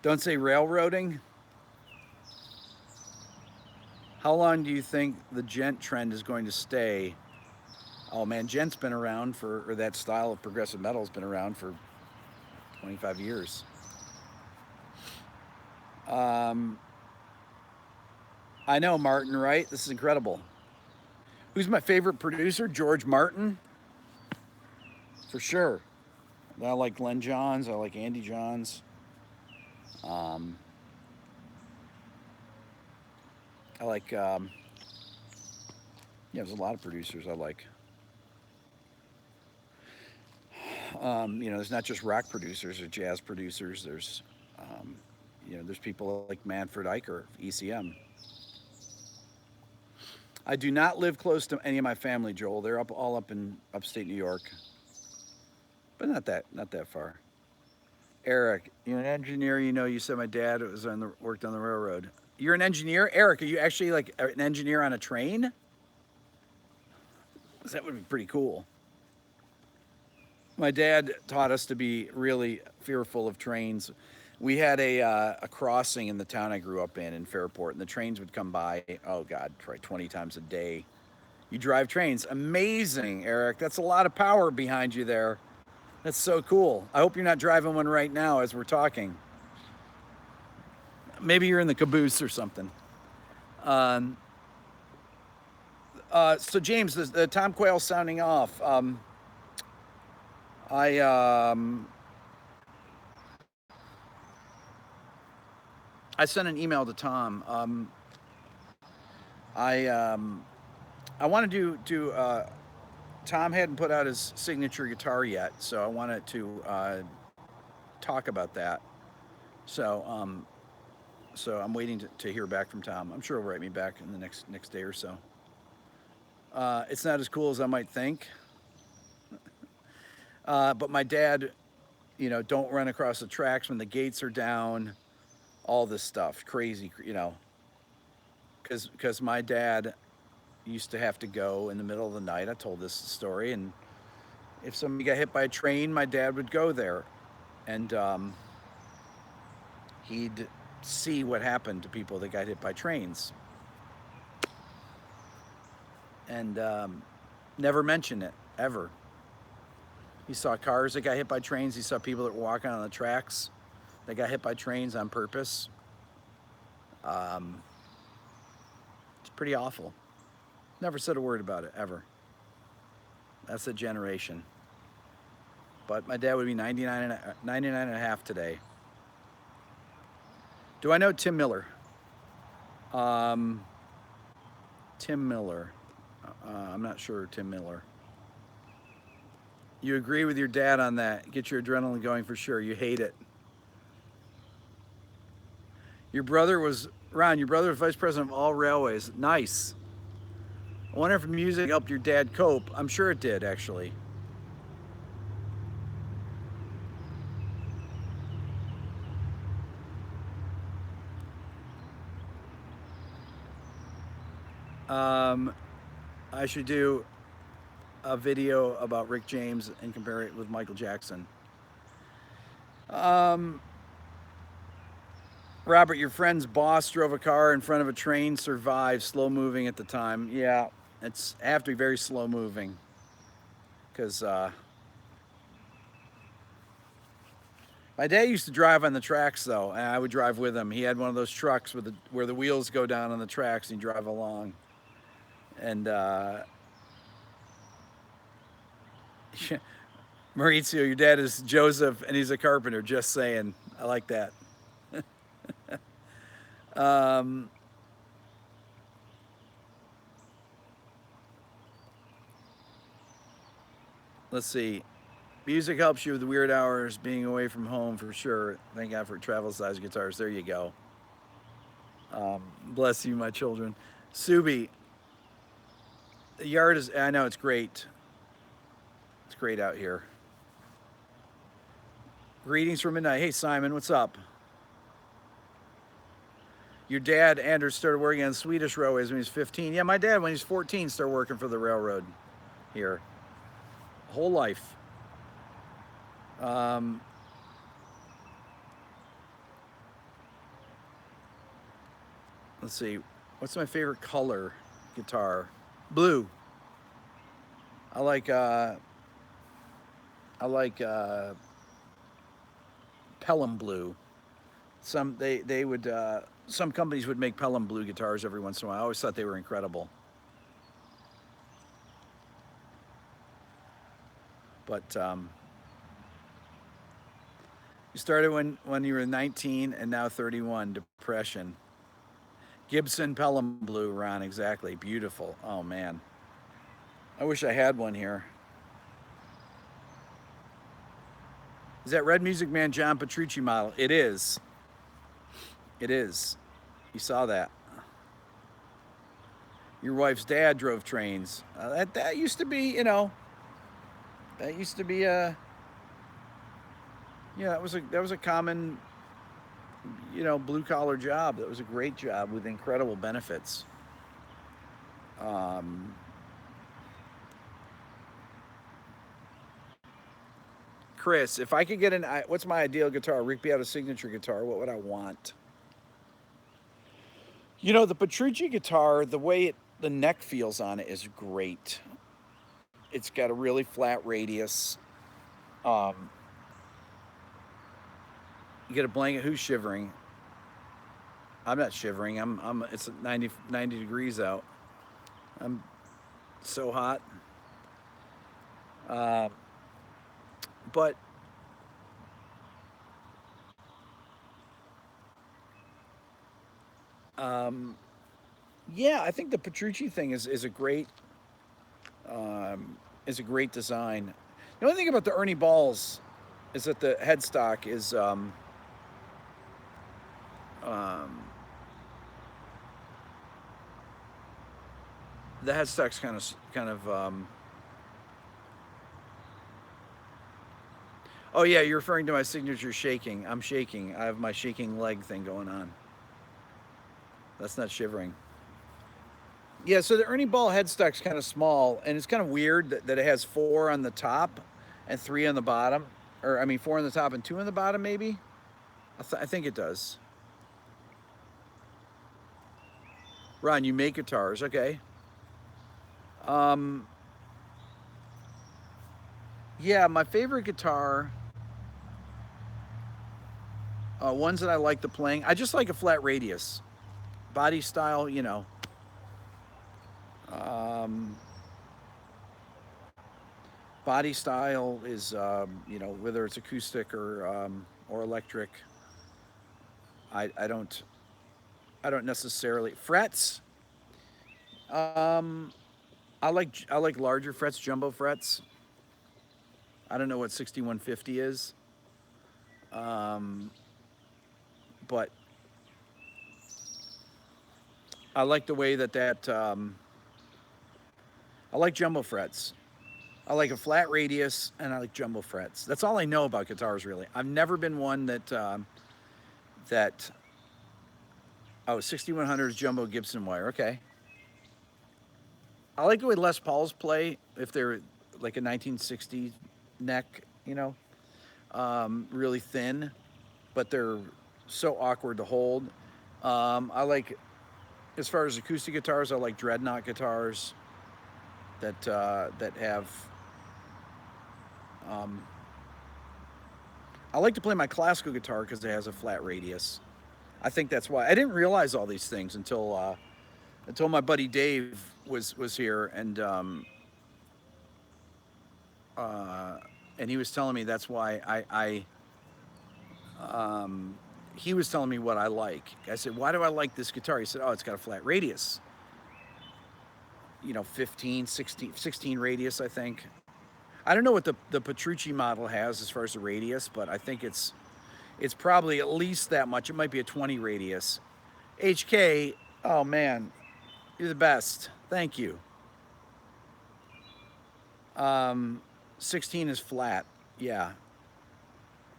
Don't say railroading. How long do you think the gent trend is going to stay? Oh man, gent's been around for, or that style of progressive metal has been around for 25 years. Um, I know, Martin, right? This is incredible. Who's my favorite producer? George Martin, for sure. I like Glenn Johns. I like Andy Johns. Um, I like, yeah, there's a lot of producers I like. There's not just rock producers or jazz producers. Um, there's people like Manfred Eicher, ECM. I do not live close to any of my family, Joel. They're all up in upstate New York, but not that far. Eric, you're an engineer. You said my dad worked on the railroad. You're an engineer, Eric. Are you actually like an engineer on a train? 'Cause that would be pretty cool. My dad taught us to be really fearful of trains. We had a crossing in the town I grew up in Fairport, and the trains would come by. Oh God, probably 20 times a day. You drive trains, amazing, Eric. That's a lot of power behind you there. That's so cool. I hope you're not driving one right now as we're talking. Maybe you're in the caboose or something. Um, so James, the Tom Quayle sounding off. I I sent an email to Tom. I I wanted to Tom hadn't put out his signature guitar yet, so I wanted to talk about that. So so I'm waiting to hear back from Tom. I'm sure he'll write me back in the next day or so. It's not as cool as I might think, but my dad, don't run across the tracks when the gates are down. All this stuff, crazy, because my dad used to have to go in the middle of the night. I told this story, and if somebody got hit by a train, my dad would go there, and he'd see what happened to people that got hit by trains, and never mention it ever. He saw cars that got hit by trains. He saw people that were walking on the tracks that got hit by trains on purpose. Um, it's pretty awful. Never said a word about it ever. That's a generation. But my dad would be 99 and a half today. Do I know Tim Miller? Um, Tim Miller. I'm not sure, Tim Miller. You agree with your dad on that. Get your adrenaline going for sure. You hate it. Your brother was vice president of all railways. Nice. I wonder if music helped your dad cope. I'm sure it did, actually. Um, I should do a video about Rick James and compare it with Michael Jackson. Um, Robert, your friend's boss drove a car in front of a train, survived, slow moving at the time. Yeah, it's have to be very slow moving, because my dad used to drive on the tracks though, and I would drive with him. He had one of those trucks where the wheels go down on the tracks, and you drive along. And Maurizio, your dad is Joseph, and he's a carpenter. Just saying. I like that. um, let's see. Music helps you with the weird hours, being away from home for sure. Thank God for travel size guitars. There you go. Bless you, my children. Subi, the yard is, I know it's great. great out here. Greetings from midnight. Hey, Simon, what's up? Your dad, Anders, started working on Swedish railways when he was 15. Yeah, my dad, when he was 14, started working for the railroad here. Whole life. Let's see. What's my favorite color guitar? Blue. I like Pelham blue. Some companies would make Pelham blue guitars every once in a while. I always thought they were incredible. But you started when you were 19 and now 31. Depression. Gibson Pelham blue, Ron. Exactly. Beautiful. Oh man. I wish I had one here. Is that Red Music Man John Petrucci model? It is. It is. You saw that. Your wife's dad drove trains. That used to be, you know. That used to be a. Yeah, that was a common, you know, blue collar job. That was a great job with incredible benefits. Chris, if I could get what's my ideal guitar? Rick Beato signature guitar. What would I want? You know, the Petrucci guitar, the way the neck feels on it is great. It's got a really flat radius. You get a blanket. Who's shivering? I'm not shivering. It's 90 degrees out. I'm so hot. But yeah, I think the Petrucci thing is a great design. The only thing about the Ernie Balls is that the headstock is the headstock's kind of oh yeah, you're referring to my signature shaking. I'm shaking. I have my shaking leg thing going on. That's not shivering. Yeah, so the Ernie Ball headstock's kind of small, and it's kind of weird that it has 4 on the top and 3 on the bottom. Or, I mean, 4 on the top and 2 on the bottom, maybe? I think it does. Ron, you make guitars, okay. Yeah, my favorite guitar, ones that I like the playing, I just like a flat radius. Body style, you know. Body style is, you know, whether it's acoustic or electric. I don't necessarily frets. I like larger frets, jumbo frets. I don't know what 6150 is, but I like the way that I like jumbo frets. I like a flat radius, and I like jumbo frets. That's all I know about guitars, really. I've never been one that. Oh, 6100 is jumbo Gibson wire. Okay. I like the way Les Pauls play if they're like a 1960 neck, you know, really thin, but they're so awkward to hold. I like, as far as acoustic guitars, I like dreadnought guitars that have. I like to play my classical guitar because it has a flat radius. I think that's why I didn't realize all these things until my buddy Dave was here, and he was telling me that's why he was telling me what I like. I said, why do I like this guitar? He said, oh, it's got a flat radius. You know, 15, 16 radius, I think. I don't know what the Petrucci model has as far as the radius, but I think it's probably at least that much. It might be a 20 radius. HK, oh man, you're the best. Thank you. 16 is flat. Yeah.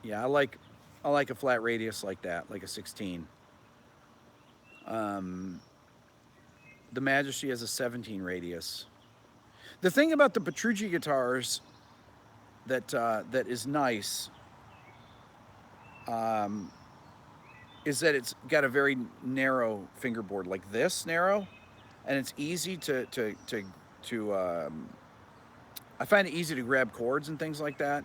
Yeah, I like a flat radius like that, like a 16. Um, the Majesty has a 17 radius. The thing about the Petrucci guitars that is nice um, is that it's got a very narrow fingerboard, like this narrow, and it's easy to. I find it easy to grab chords and things like that.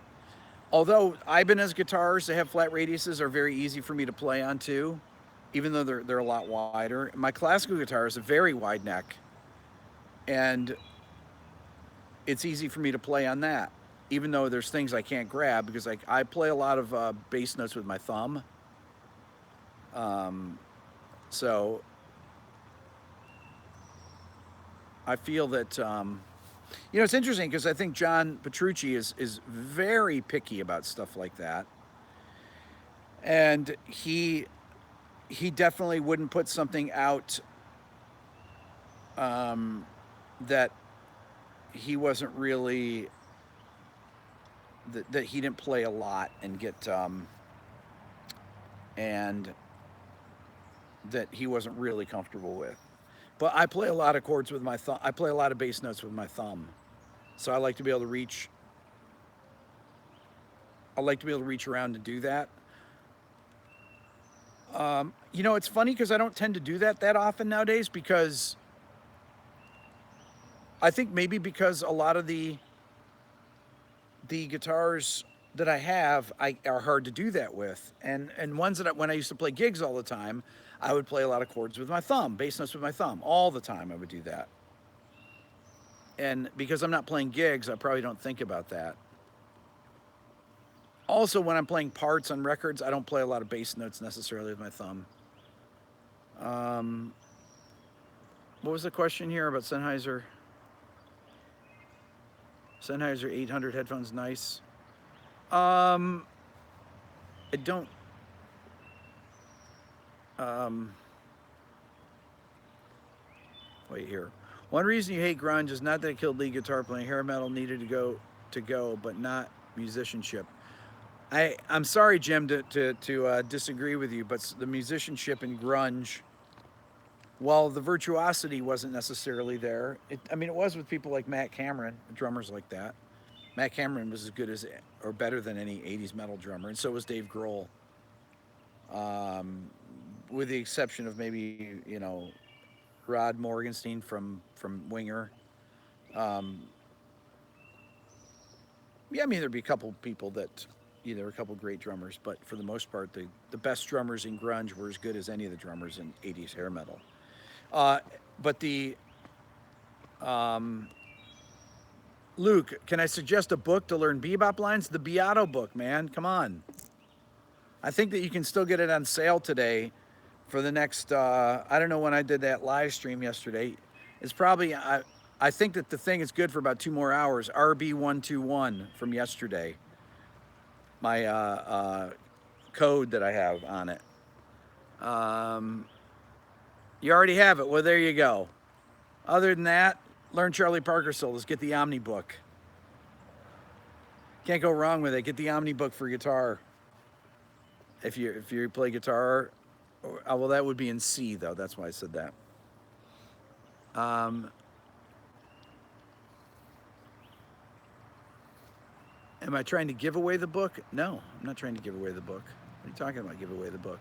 Although Ibanez guitars that have flat radiuses are very easy for me to play on too, even though they're a lot wider. My classical guitar is a very wide neck, and it's easy for me to play on that, even though there's things I can't grab because I play a lot of bass notes with my thumb. Um, so I feel that it's interesting because I think John Petrucci is very picky about stuff like that, and he definitely wouldn't put something out um, that he wasn't really that he didn't play a lot and get and that he wasn't really comfortable with. But I play a lot of chords with my thumb. I play a lot of bass notes with my thumb, so I like to be able to reach. I like to be able to reach around and do that. It's funny because I don't tend to do that often nowadays because I think maybe because a lot of the guitars that I have are hard to do that with, and ones that when I used to play gigs all the time, I would play a lot of chords with my thumb, bass notes with my thumb all the time. I would do that, and because I'm not playing gigs, I probably don't think about that. Also, when I'm playing parts on records, I don't play a lot of bass notes necessarily with my thumb. Um, what was the question here about Sennheiser? Sennheiser 800 headphones, nice. Um, I don't. Um, wait here. One reason you hate grunge is not that it killed lead guitar playing. Hair metal needed to go, but not musicianship. I'm sorry, Jim, to disagree with you, but the musicianship in grunge, while the virtuosity wasn't necessarily there, it was with people like Matt Cameron, drummers like that. Matt Cameron was as good as or better than any '80s metal drummer, and so was Dave Grohl. With the exception of maybe Rod Morgenstein from Winger. Um, yeah, there'd be a couple people that there were a couple great drummers, but for the most part, the best drummers in grunge were as good as any of the drummers in '80s hair metal. Uh, but the Luke, can I suggest a book to learn bebop lines? The Beato book, man. Come on. I think that you can still get it on sale today for the next. I don't know when I did that live stream yesterday. It's probably. I think that the thing is good for about 2 more hours. RB121 from yesterday. My code that I have on it. You already have it. Well, there you go. Other than that, learn Charlie Parker solos. Get the Omni book. Can't go wrong with it. Get the Omni book for guitar. If you play guitar, well, that would be in C though. That's why I said that. Am I trying to give away the book? No, I'm not trying to give away the book. What are you talking about? Give away the book?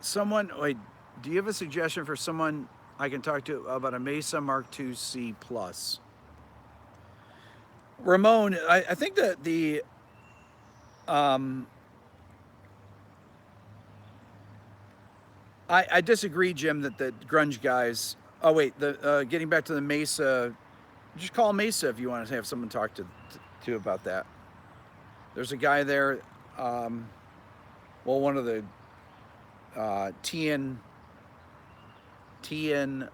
Someone, wait. Do you have a suggestion for someone I can talk to about a Mesa Mark II C Plus? Ramon, I think that um, I disagree, Jim, that the grunge guys. Oh wait, the getting back to the Mesa, just call Mesa if you want to have someone talk to about that. There's a guy there. One of the Tien,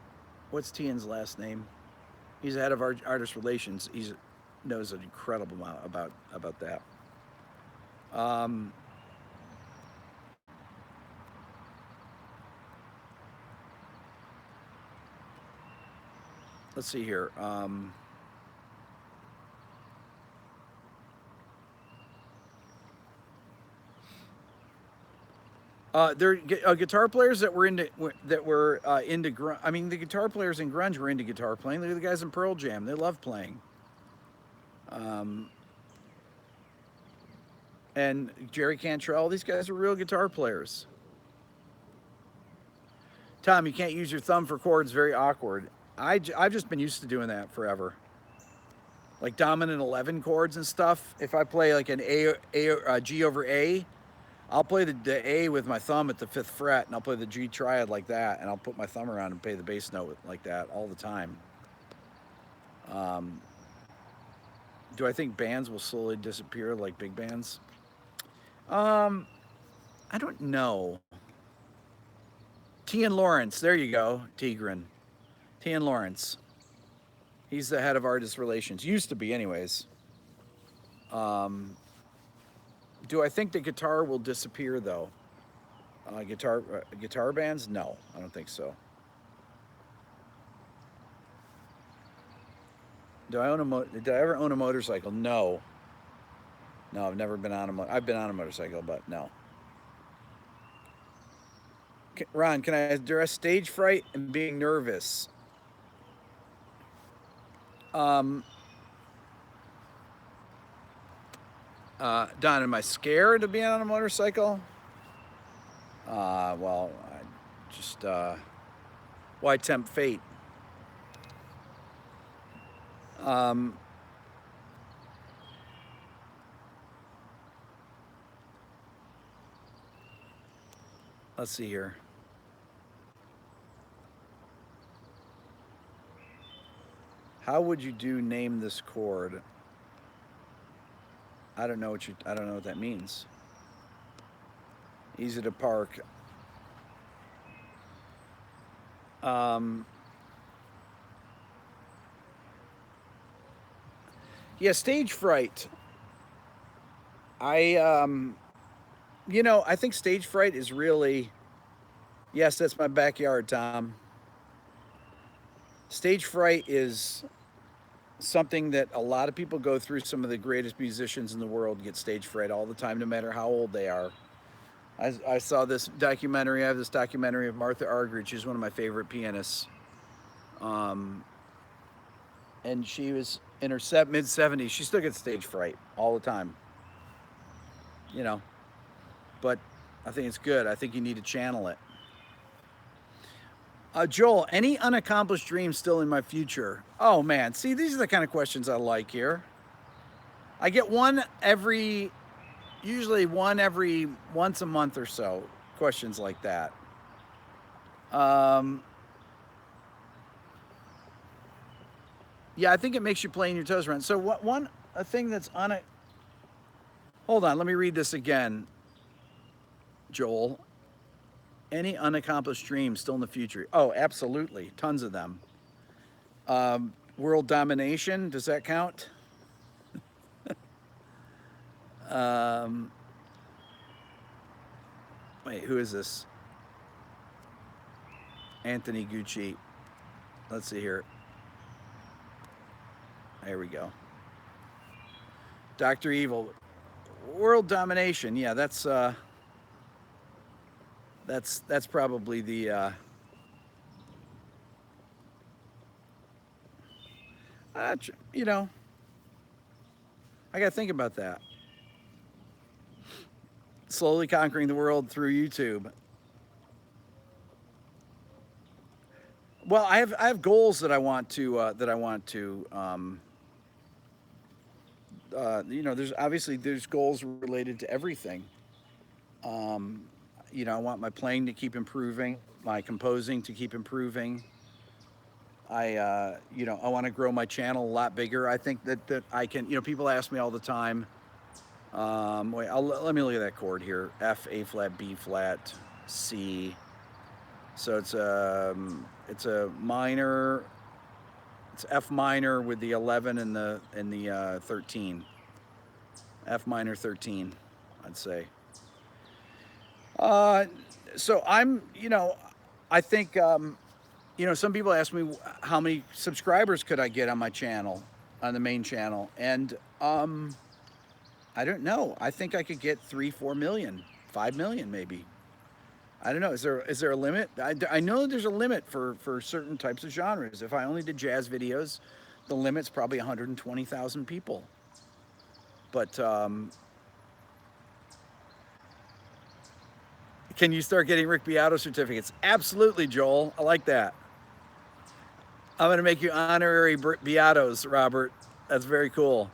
what's Tien's last name? He's the head of artist relations. He knows an incredible amount about that. let's see here. There guitar players that were into grunge. I mean, the guitar players in grunge were into guitar playing. Look at the guys in Pearl Jam; they love playing. Um, and Jerry Cantrell, these guys are real guitar players. Tom, you can't use your thumb for chords; very awkward. I've just been used to doing that forever. Like dominant 11 chords and stuff. If I play like an G over A, I'll play the A with my thumb at the 5th fret, and I'll play the G triad like that, and I'll put my thumb around and play the bass note like that all the time. Um, do I think bands will slowly disappear like big bands? Um, I don't know. Tian Lawrence, there you go, Tigran. Tian Lawrence. He's the head of artist relations. Used to be, anyways. Um, do I think the guitar will disappear though? Guitar bands? No, I don't think so. Did I ever own a motorcycle? No. No, I've never been on I've been on a motorcycle, but no. Ron, can I address stage fright and being nervous? Um, Don, am I scared of being on a motorcycle? Well, I just why tempt fate? Um, let's see here. How would you do name this chord? I don't know what that means. Easy to park. Yeah, stage fright. I I think stage fright is really, yes, that's my backyard, Tom. Stage fright is something that a lot of people go through. Some of the greatest musicians in the world get stage fright all the time, no matter how old they are. I saw this documentary. I have this documentary of Martha Argerich, who's one of my favorite pianists. Um, and she was in her mid 70s. She still gets stage fright all the time. You know, but I think it's good. I think you need to channel it. Joel, any unaccomplished dreams still in my future? Oh man, see, these are the kind of questions I like here. I get usually one every once a month or so, questions like that. Um, yeah, I think it makes you playing your toes around. So a thing that's on it. Hold on, let me read this again, Joel. Any unaccomplished dreams still in the future? Oh, absolutely, tons of them. World domination, does that count? Um, wait, who is this? Anthony Gucci. Let's see here. There we go. Dr. Evil. World domination. Yeah, that's probably the you know, I got to think about that. Slowly conquering the world through YouTube. Well, I have goals that I want to there's goals related to everything. I want my playing to keep improving, my composing to keep improving. I want to grow my channel a lot bigger. I think that I can. People ask me all the time. Let me look at that chord here: F, A flat, B flat, C. So it's a minor. It's F minor with the 11 and the 13. F minor 13, I'd say. So I think you know, some people ask me how many subscribers could I get on my channel, on the main channel, and I don't know. I think I could get 3, 4 million, 5 million maybe. I don't know. Is there a limit? I know there's a limit for certain types of genres. If I only did jazz videos, the limit's probably 120,000 people. But can you start getting Rick Beato certificates? Absolutely, Joel. I like that. I'm going to make you honorary Beatos, Robert. That's very cool.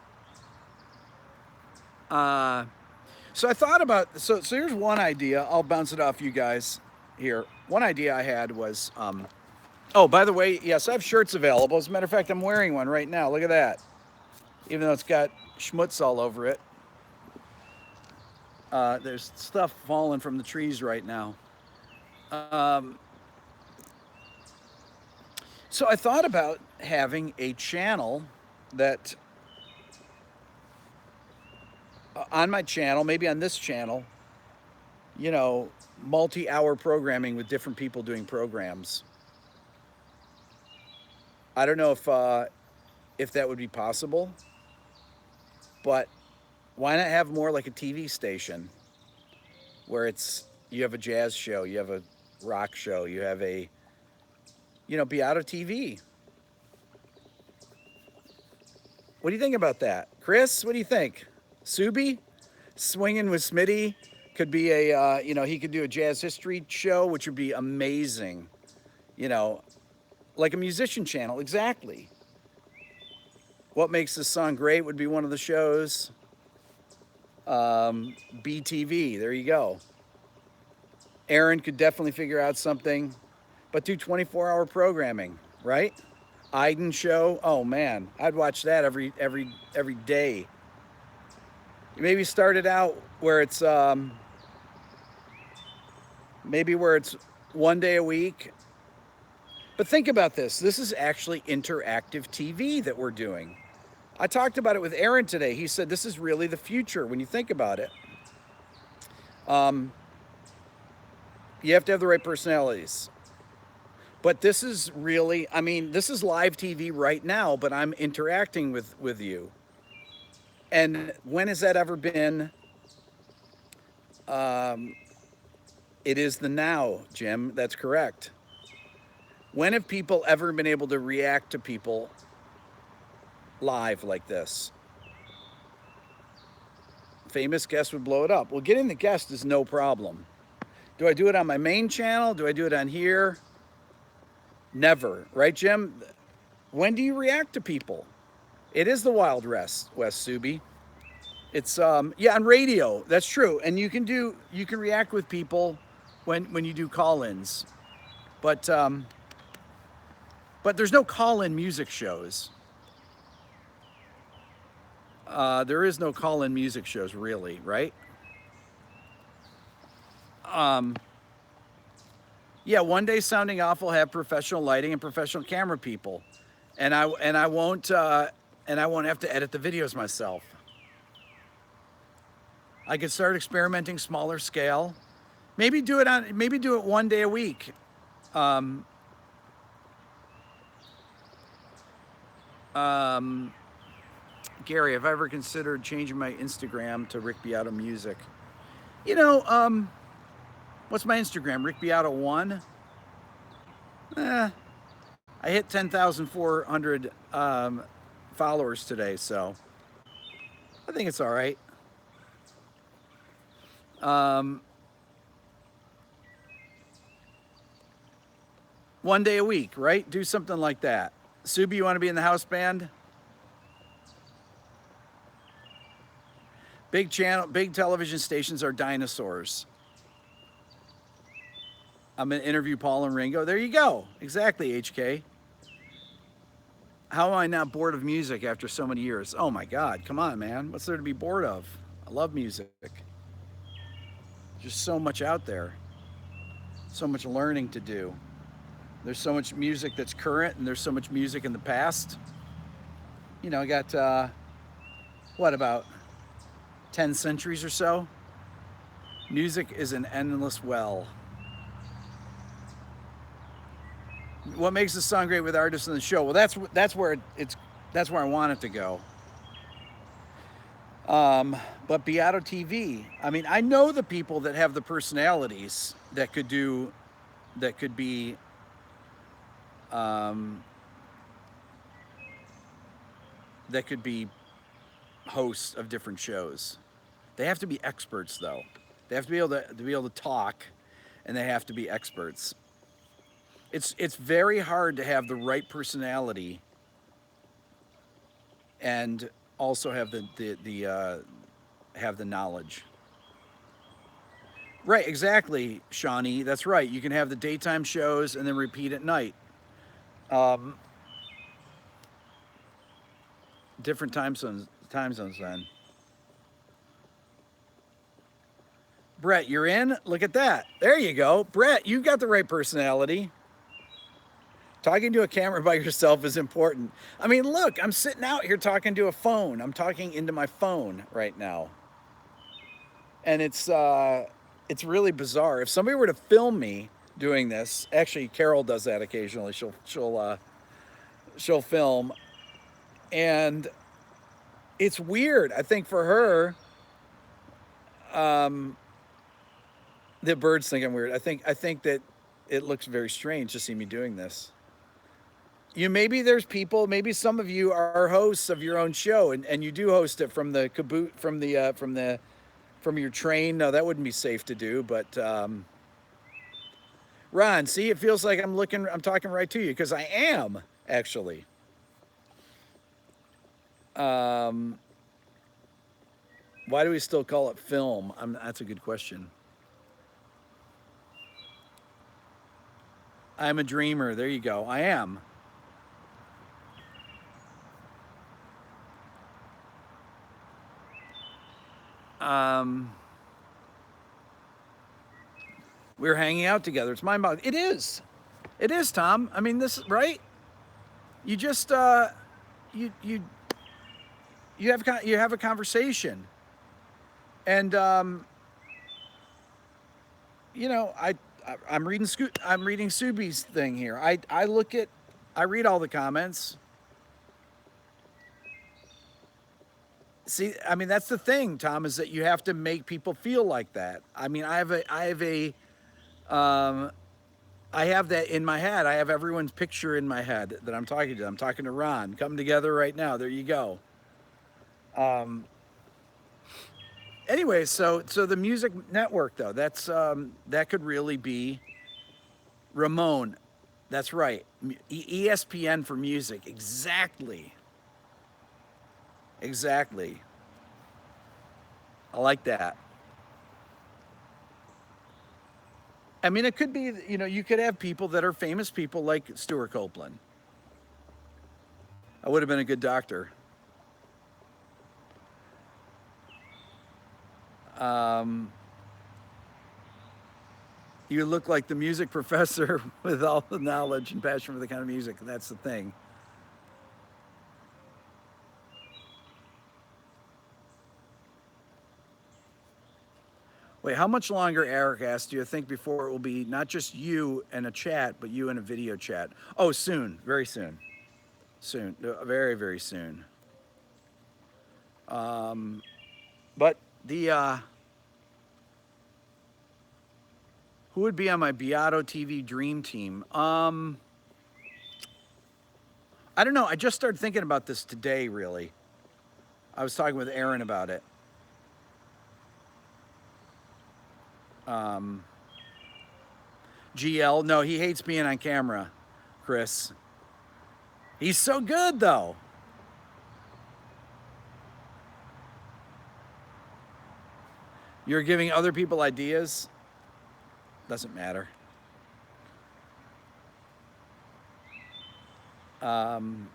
So I thought about, so here's one idea. I'll bounce it off you guys here. One idea I had was, oh, by the way, yes, I have shirts available. As a matter of fact, I'm wearing one right now. Look at that. Even though it's got schmutz all over it. There's stuff falling from the trees right now. So I thought about having a channel that, on my channel, maybe on this channel, you know, multi-hour programming with different people doing programs. I don't know if that would be possible, but why not have more like a TV station where you have a jazz show, you have a rock show, you have a, you know, Beato TV. What do you think about that? Chris, what do you think? Subi, Swinging with Smitty could be a, you know, he could do a jazz history show, which would be amazing. You know, like a musician channel, exactly. What Makes This Song Great would be one of the shows. BTV, there you go. Aaron could definitely figure out something, but do 24-hour programming, right? Iden show, oh man, I'd watch that every day. Maybe start it out where it's maybe where it's one day a week. But think about this. This is actually interactive TV that we're doing. I talked about it with Aaron today. He said this is really the future when you think about it. You have to have the right personalities. But this is really, I mean, this is live TV right now, but I'm interacting with you. And when has that ever been? It is the now, Jim. That's correct. When have people ever been able to react to people live like this? Famous guest would blow it up. Well, getting the guest is no problem. Do I do it on my main channel? Do I do it on here? Never, right, Jim? When do you react to people? It is the Wild West, Subi. It's yeah, on radio. That's true, and you can react with people when you do call-ins, but there's no call-in music shows. There is no call-in music shows, really, right? Yeah, One Day Sounding Off will have professional lighting and professional camera people, and I won't have to edit the videos myself. I could start experimenting smaller scale. Maybe do it one day a week. Gary, have I ever considered changing my Instagram to Rick Beato Music? You know, what's my Instagram? Rick Beato 1? I hit 10,400 followers today, so I think it's all right. One day a week, right? Do something like that. Subi, you want to be in the house band? Big television stations are dinosaurs. I'm going to interview Paul and Ringo. There you go. Exactly, HK. How am I not bored of music after so many years? Oh my God, come on, man. What's there to be bored of? I love music. Just so much out there. So much learning to do. There's so much music that's current, and there's so much music in the past. You know, I got, what, about 10 centuries or so? Music is an endless well. What makes the song great with artists in the show? Well, that's where that's where I want it to go. But Beato TV. I mean, I know the people that have the personalities that could do that could be um, that could be hosts of different shows. They have to be experts, though. They have to be able to talk, and they have to be experts. It's very hard to have the right personality and also have the have the knowledge. Right, exactly, Shawnee. That's right. You can have the daytime shows and then repeat at night. Um, different time zones then. Brett, you're in? Look at that. There you go. Brett, you've got the right personality. Talking to a camera by yourself is important. I mean, look, I'm sitting out here talking to a phone. I'm talking into my phone right now. And it's really bizarre. If somebody were to film me doing this, actually Carol does that occasionally. She'll film, and it's weird. I think for her, um, the birds think I'm weird. I think that it looks very strange to see me doing this. Maybe there's people, maybe some of you are hosts of your own show, and you do host it from the caboot from your train. No, that wouldn't be safe to do, but Ron, see, it feels like I'm talking right to you because I am actually. Um, why do we still call it film? That's a good question. I'm a dreamer. There you go. I am. Um, we're hanging out together. It's my mouth. It is. It is, Tom. I mean, this right. You just you you you have a conversation, and you know I'm reading I'm reading Subi's thing here. I read all the comments. See, I mean that's the thing, Tom, is that you have to make people feel like that. I mean, um, I have that in my head. I have everyone's picture in my head that I'm talking to. I'm talking to Ron. Come together right now. There you go. Um, anyway, so the music network though, that could really be Ramon. That's right. ESPN for music. Exactly. Exactly. I like that. I mean, it could be, you could have people that are famous people like Stuart Copeland. I would have been a good doctor. Um, you look like the music professor with all the knowledge and passion for the kind of music. That's the thing. Wait, how much longer, Eric asked, do you think before it will be not just you and a chat, but you and a video chat? Oh, soon. Very soon. Soon. Very, very soon. Um, but who would be on my Beato TV dream team? I don't know. I just started thinking about this today, really. I was talking with Aaron about it. Um, GL, no, he hates being on camera, Chris. He's so good, though. You're giving other people ideas. Doesn't matter. Um,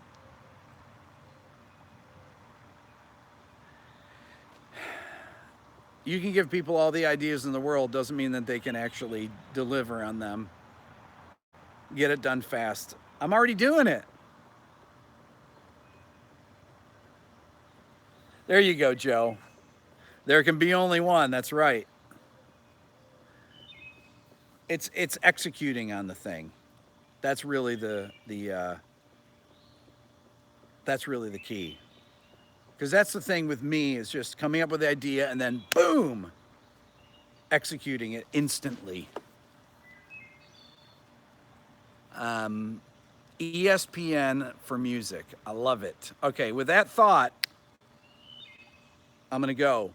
you can give people all the ideas in the world, doesn't mean that they can actually deliver on them. Get it done fast. I'm already doing it. There you go, Joe. There can be only one. That's right. It's executing on the thing. That's really the that's really the key. Because that's the thing with me, is just coming up with the idea and then boom, executing it instantly. ESPN for music. I love it. Okay, with that thought, I'm going to go.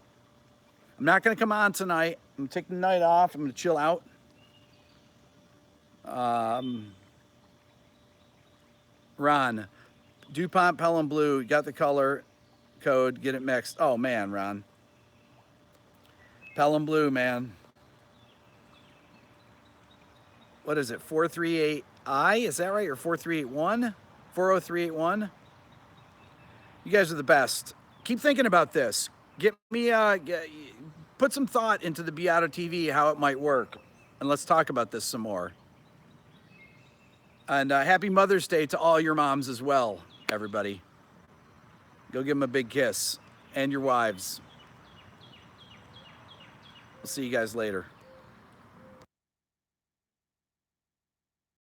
I'm not going to come on tonight. I'm going to take the night off. I'm going to chill out. Ron, DuPont Pelham Blue. You got the color code. Get it mixed. Oh, man, Ron. Pelham Blue, man. What is it? 438I? Is that right? Or 4381? 40381? You guys are the best. Keep thinking about this. Get me, put some thought into the Beato TV, how it might work. And let's talk about this some more. And happy Mother's Day to all your moms as well, everybody. Go give them a big kiss. And your wives. We'll see you guys later.